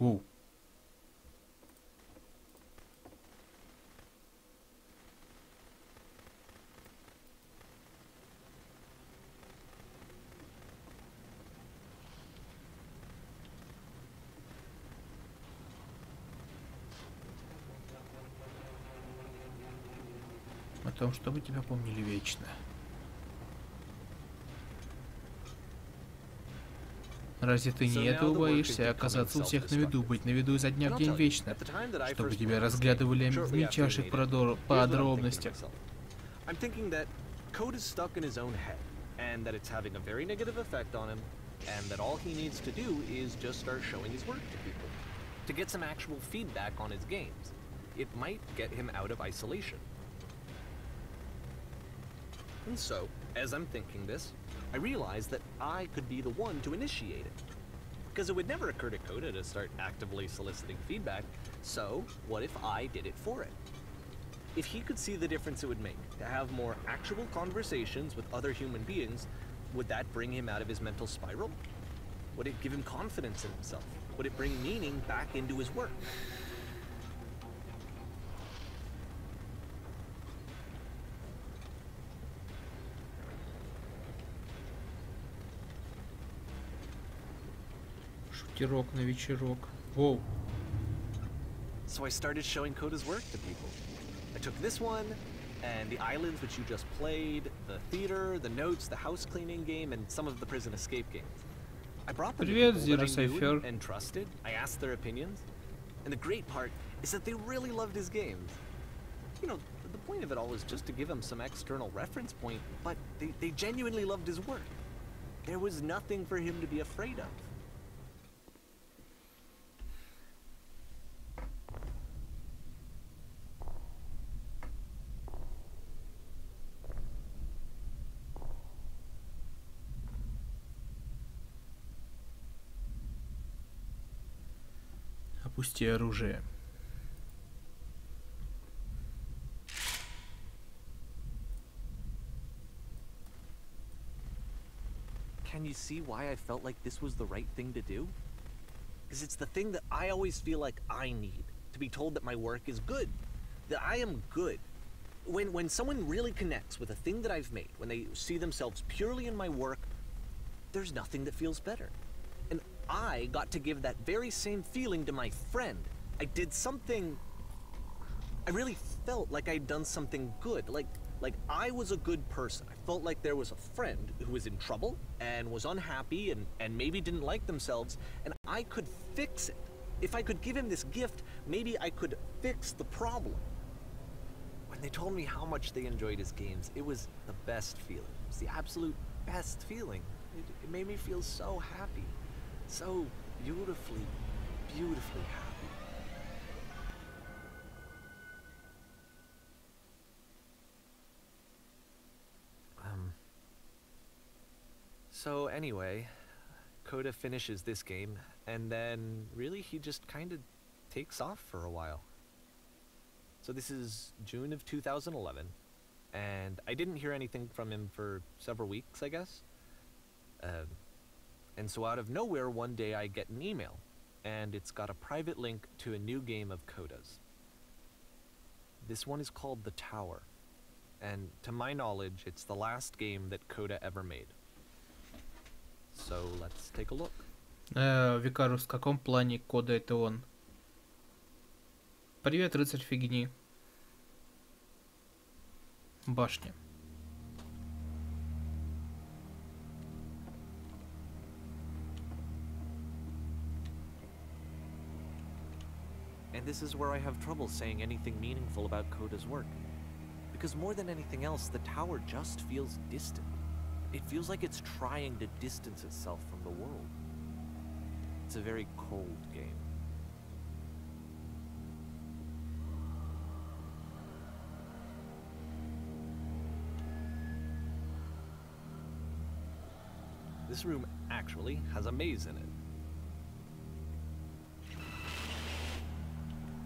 Speaker 4: Оу. О том, чтобы тебя помнили вечно. Разве ты не этого боишься, оказаться у всех на виду, быть на виду изо дня в день вечно, чтобы тебя разглядывали в мельчайших подробностях?
Speaker 2: And so, as I'm thinking this, I realized that I could be the one to initiate it. Because it would never occur to Coda to start actively soliciting feedback, so what if I did it for it? If he could see the difference it would make to have more actual conversations with other human beings, would that bring him out of his mental spiral? Would it give him confidence in himself? Would it bring meaning back into his work?
Speaker 1: Шутирок на вечерок. Воу.
Speaker 2: So I started showing Coda's work to people. I took this one, and the islands which you just played, the theater, the notes, the house cleaning game, and some of the prison escape games. I brought them to people that I knew and trusted. I asked their opinions. And the great part is that they really loved his games. You know, the point of it all is just to give him some external reference point, but they genuinely loved his work. There was nothing for him to be afraid of.
Speaker 4: Опусти оружие.
Speaker 2: Can you see why I felt like this was the right thing to do? Because it's the thing that I always feel like I need, to be told that my work is good, that I am good. When someone really connects with a thing that I've made, when they see themselves purely in my work, there's nothing that feels better. And I got to give that very same feeling to my friend. I did something... I really felt like I'd done something good, like I was a good person. I felt like there was a friend who was in trouble and was unhappy and maybe didn't like themselves, and I could fix it. If I could give him this gift, maybe I could fix the problem. When they told me how much they enjoyed his games, it was the best feeling. It was the absolute best feeling. It made me feel so happy. So beautifully, beautifully happy. So anyway, Coda finishes this game, and then really he just kind of takes off for a while. So this is June of 2011, and I didn't hear anything from him for several weeks, I guess. And so out of nowhere, one day I get an email, and it's got a private link to a new game of Coda's. This one is called The Tower, and to my knowledge, it's the last game that Coda ever made. So let's take a look.
Speaker 1: Викарус, в каком плане Кода это он? Привет, рыцарь фигни. Башня.
Speaker 2: And this is where I have trouble saying anything meaningful about Coda's work. Because more than anything else, the tower just feels distant. It feels like it's trying to distance itself from the world. It's a very cold game. This room actually has a maze in it.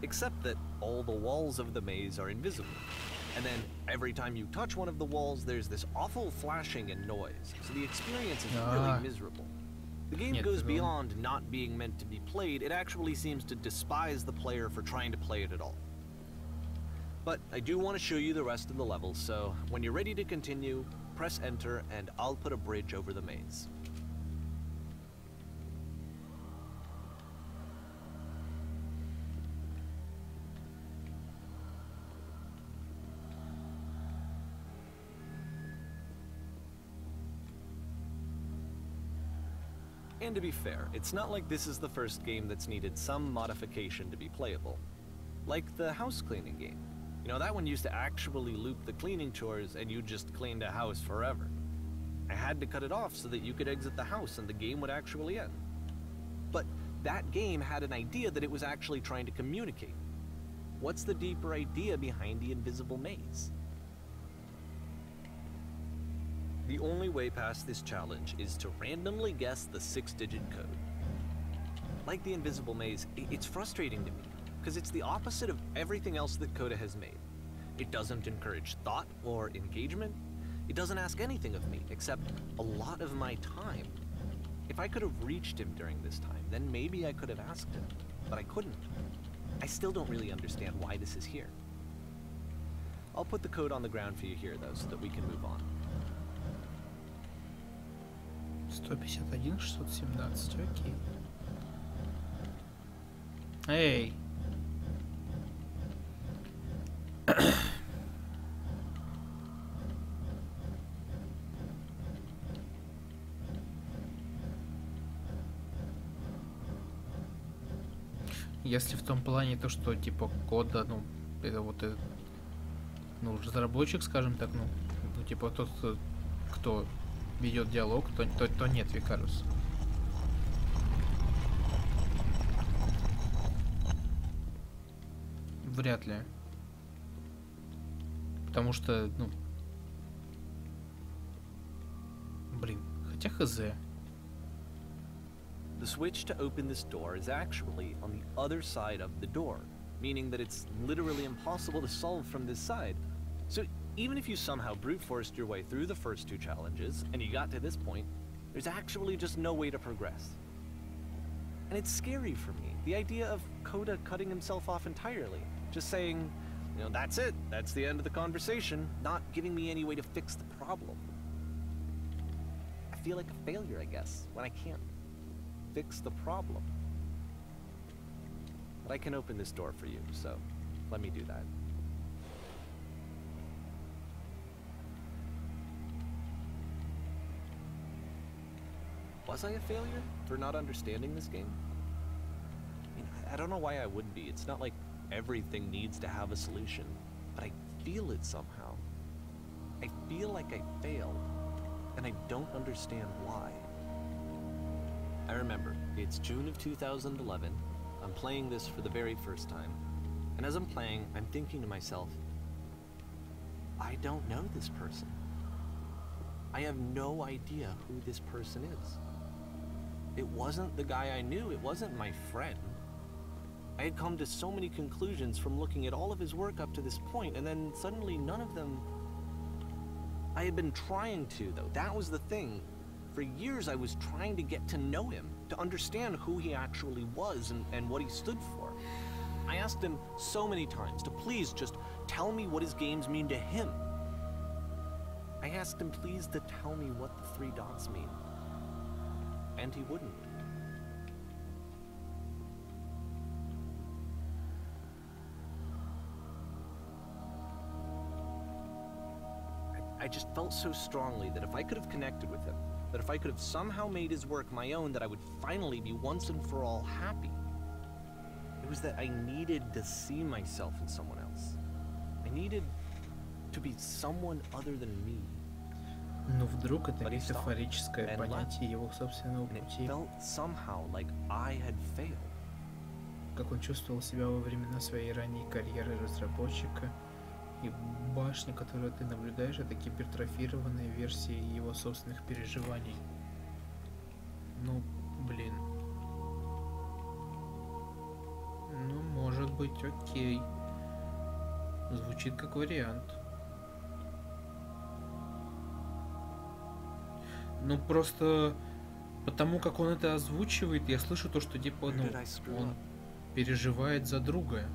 Speaker 2: Except that all the walls of the maze are invisible. And then every time you touch one of the walls, there's this awful flashing and noise. So the experience is really miserable. The game goes beyond not being meant to be played. It actually seems to despise the player for trying to play it at all. But I do want to show you the rest of the levels, so when you're ready to continue, press enter and I'll put a bridge over the maze. And to be fair, it's not like this is the first game that's needed some modification to be playable. Like the house cleaning game. You know, that one used to actually loop the cleaning chores and you just cleaned a house forever. I had to cut it off so that you could exit the house and the game would actually end. But that game had an idea that it was actually trying to communicate. What's the deeper idea behind the invisible maze? The only way past this challenge is to randomly guess the 6-digit code. Like the invisible maze, it's frustrating to me, because it's the opposite of everything else that Coda has made. It doesn't encourage thought or engagement. It doesn't ask anything of me, except a lot of my time. If I could have reached him during this time, then maybe I could have asked him, but I couldn't. I still don't really understand why this is here. I'll put the code on the ground for you here, though, so that we can move on.
Speaker 4: 151, 617, окей. Эй! Если в том плане то, что типа кода, ну, это вот, ну, разработчик, скажем так, ну типа тот, кто ведет диалог, то нет, Викарус. Вряд ли. Потому что, ну... Блин, хотя хз.
Speaker 2: The switch to open this door is actually on the other side of the door, meaning that it's literally impossible to solve from this side. So even if you somehow brute forced your way through the first 2 challenges, and you got to this point, there's actually just no way to progress. And it's scary for me, the idea of Coda cutting himself off entirely, just saying, you know, that's it, that's the end of the conversation, not giving me any way to fix the problem. I feel like a failure, I guess, when I can't fix the problem. But I can open this door for you, so let me do that. Was I a failure for not understanding this game? I mean, I don't know why I would be. It's not like everything needs to have a solution, but I feel it somehow. I feel like I failed, and I don't understand why. I remember, it's June of 2011. I'm playing this for the very first time, and as I'm playing, I'm thinking to myself, I don't know this person. I have no idea who this person is. It wasn't the guy I knew, it wasn't my friend. I had come to so many conclusions from looking at all of his work up to this point, and then suddenly none of them... I had been trying to, though. That was the thing. For years I was trying to get to know him, to understand who he actually was and what he stood for. I asked him so many times to please just tell me what his games mean to him. I asked him please to tell me what the 3 dots mean. And he wouldn't. I just felt so strongly that if I could have connected with him, that if I could have somehow made his work my own, that I would finally be once and for all happy. It was that I needed to see myself in someone else. I needed to be someone other than me.
Speaker 4: Но вдруг это метафорическое понятие его собственного пути. Как он чувствовал себя во времена своей ранней карьеры разработчика, и башня, которую ты наблюдаешь, это гипертрофированная версия его собственных переживаний. Ну, блин. Ну, может быть, окей. Звучит как вариант. Ну, просто потому как он это озвучивает, я слышу то, что типа, ну, он переживает за друга.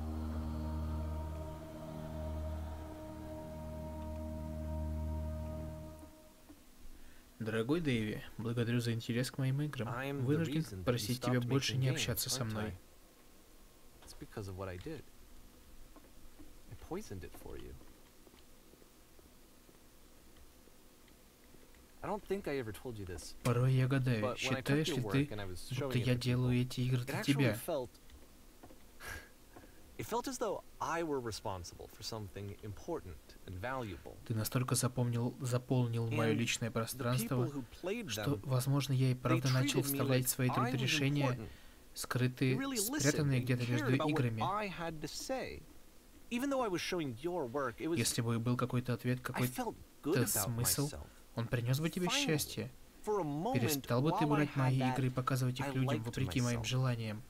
Speaker 4: Дорогой Дэйви, благодарю за интерес к моим играм. Вынужден просить тебя больше не общаться со мной. Порой я гадаю, считаешь ли ты, будто я делаю эти игры для тебя? Ты настолько заполнил мое личное пространство, что, возможно, я и правда начал вставлять в свои трудорешения, скрытые, спрятанные где-то между играми. Если бы был какой-то ответ, какой-то смысл, он принес бы тебе счастье. Перестал бы ты брать мои игры и показывать их людям, вопреки моим желаниям.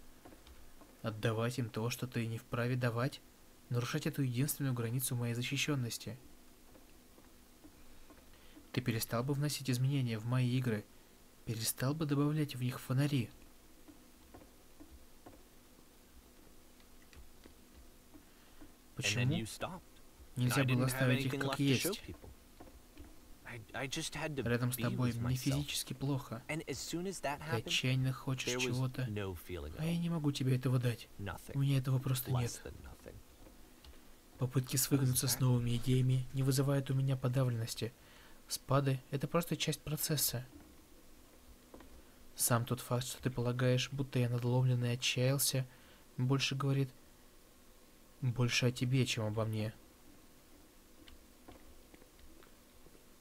Speaker 4: Отдавать им то, что ты не вправе давать, нарушать эту единственную границу моей защищенности. Ты перестал бы вносить изменения в мои игры, перестал бы добавлять в них фонари. Почему нельзя было оставить их как есть? Рядом с тобой мне физически плохо. Ты отчаянно хочешь чего-то, а я не могу тебе этого дать. У меня этого просто нет. Попытки свыкнуться с новыми идеями не вызывают у меня подавленности. Спады — это просто часть процесса. Сам тот факт, что ты полагаешь, будто я надломлен и отчаялся, больше говорит больше о тебе, чем обо мне.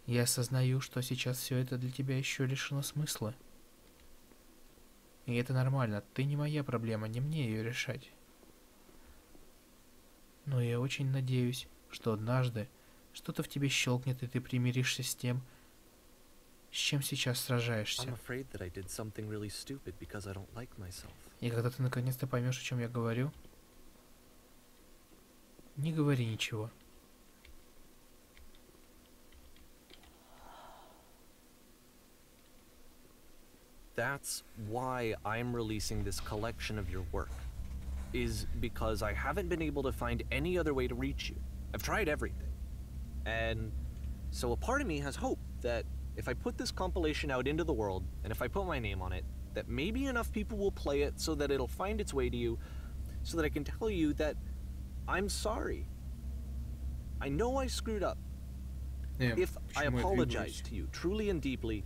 Speaker 4: Я осознаю, что сейчас все это для тебя еще лишено смысла. И это нормально, ты не моя проблема, не мне ее решать. Но я очень надеюсь, что однажды что-то в тебе щелкнет, и ты примиришься с тем, с чем сейчас сражаешься. И когда ты наконец-то поймешь, о чем я говорю, не говори ничего.
Speaker 2: That's why I'm releasing this collection of your work, is because I haven't been able to find any other way to reach you. I've tried everything. And so a part of me has hope that if I put this compilation out into the world, and if I put my name on it, that maybe enough people will play it so that it'll find its way to you, so that I can tell you that I'm sorry. I know I screwed up. If I apologize to you truly and deeply,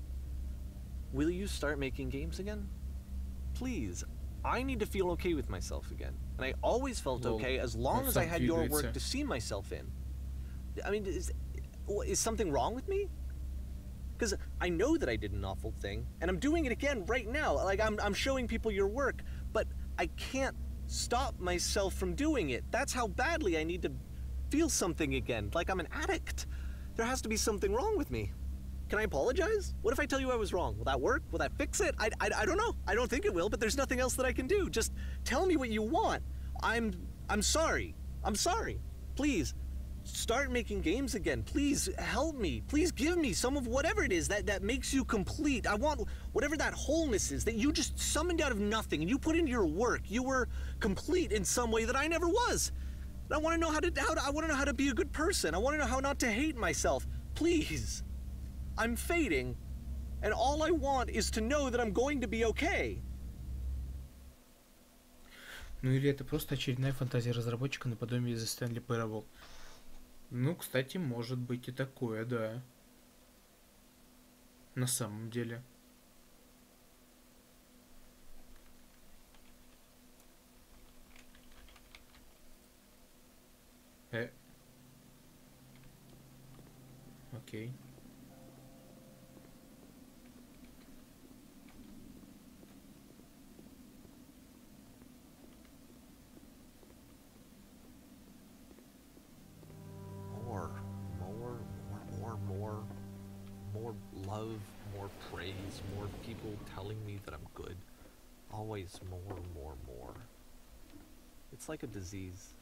Speaker 2: will you start making games again? Please. I need to feel okay with myself again. And I always felt okay as long as I had your work to see myself in. I mean, is something wrong with me? Because I know that I did an awful thing, and I'm doing it again right now. Like, I'm showing people your work, but I can't stop myself from doing it. That's how badly I need to feel something again, like I'm an addict. There has to be something wrong with me. Can I apologize? What if I tell you I was wrong? Will that work? Will that fix it? I don't know. I don't think it will, but there's nothing else that I can do. Just tell me what you want. I'm sorry. I'm sorry. Please, start making games again. Please help me. Please give me some of whatever it is that makes you complete. I want whatever that wholeness is that you just summoned out of nothing and you put into your work. You were complete in some way that I never was. And I want to know how to be a good person. I want to know how not to hate myself. Please. I'm fading, and all I want is to know that I'm going to be okay.
Speaker 4: Ну или это просто очередная фантазия разработчика наподобие The Stanley Parable. Ну, кстати, может быть и такое, да. На самом деле. Окей.
Speaker 2: More love, more praise, more people telling me that I'm good. Always more. It's like a disease.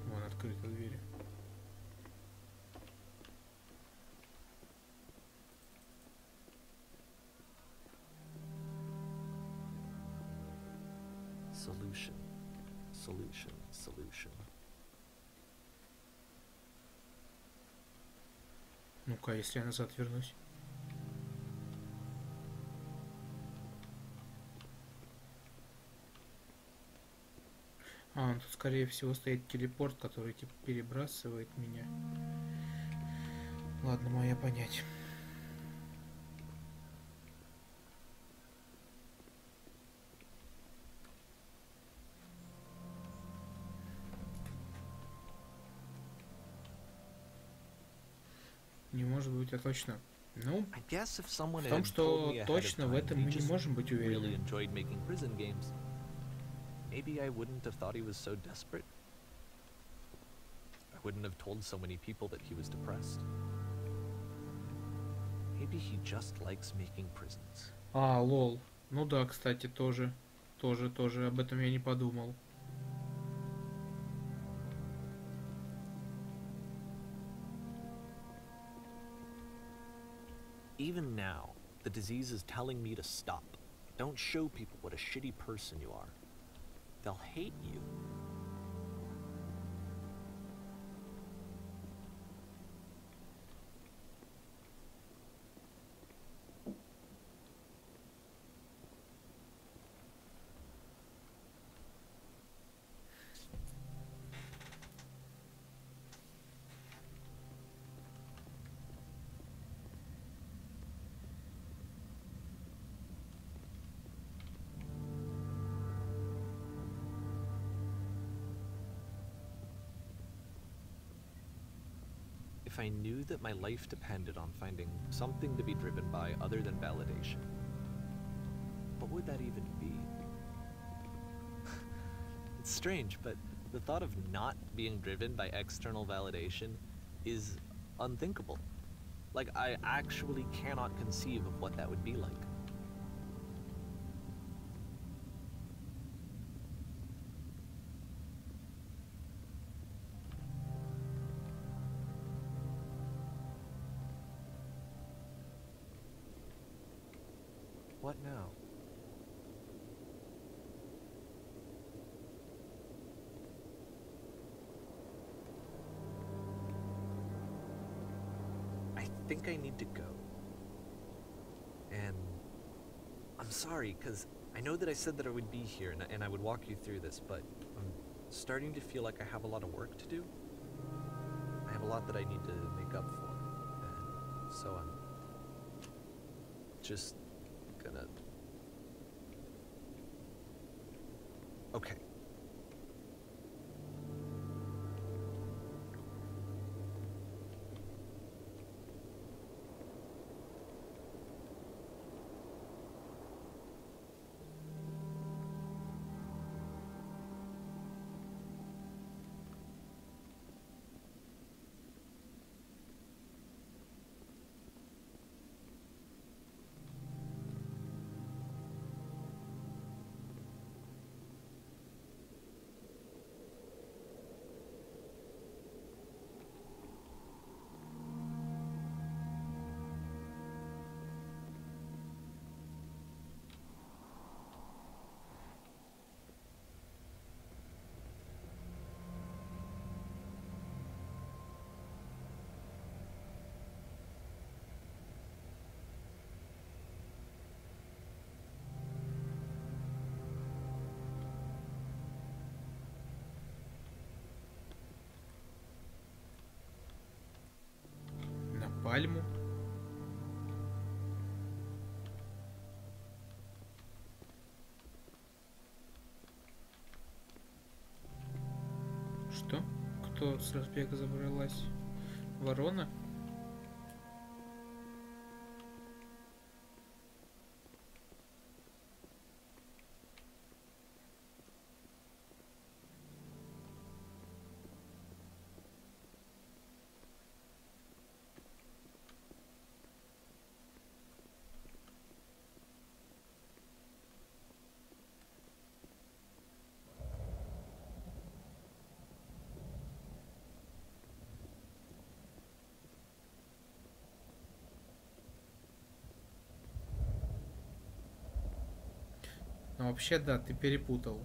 Speaker 4: Вон открыта дверь.
Speaker 2: Solution.
Speaker 4: Ну-ка, если я назад вернусь. Тут скорее всего стоит телепорт, который типа перебрасывает меня. Ладно, моя понять. Не может быть, а точно. Ну, в том, что точно в этом мы не можем быть уверены.
Speaker 2: Maybe I wouldn't have thought he was so desperate. I wouldn't have told so many people that he was depressed. Maybe he just likes making prisons.
Speaker 4: Лол. Ну да, кстати, тоже. Об этом я не подумал.
Speaker 2: Even now, the disease is telling me to stop. Don't show people what a shitty person you are. They'll hate you. If I knew that my life depended on finding something to be driven by other than validation, what would that even be? It's strange, but the thought of not being driven by external validation is unthinkable. Like, I actually cannot conceive of what that would be like. What now? I think I need to go. And I'm sorry, because I know that I said that I would be here and I would walk you through this, but I'm starting to feel like I have a lot of work to do. I have a lot that I need to make up for. And so I'm just gonna... Okay.
Speaker 1: пальму. Что? Кто с разбега забралась? Ворона? Ну вообще да, ты перепутал.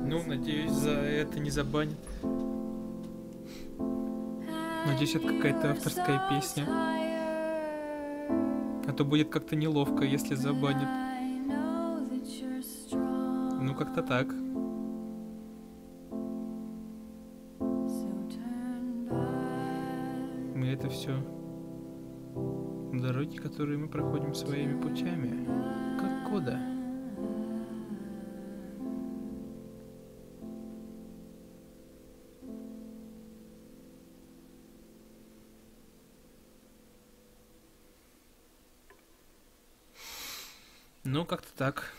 Speaker 1: Ну, надеюсь, за это не забанят. Надеюсь, это какая-то авторская песня. А то будет как-то неловко, если забанят. Ну, как-то так. Мы это все дороги, которые мы проходим своими путями. Как кода. Ну, как-то так.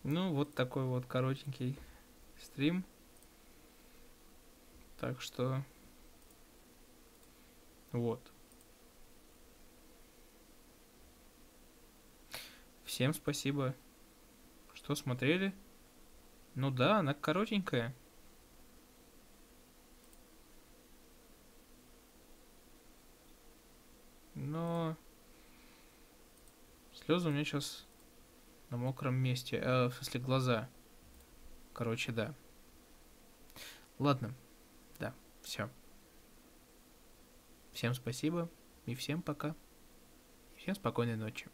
Speaker 1: Ну, вот такой вот коротенький стрим. Так что... Вот. Всем спасибо, что смотрели. Ну да, она коротенькая. Но слезы у меня сейчас на мокром месте. В смысле, глаза. Короче, да. Ладно. Да, все. Всем спасибо и всем пока. И всем спокойной ночи.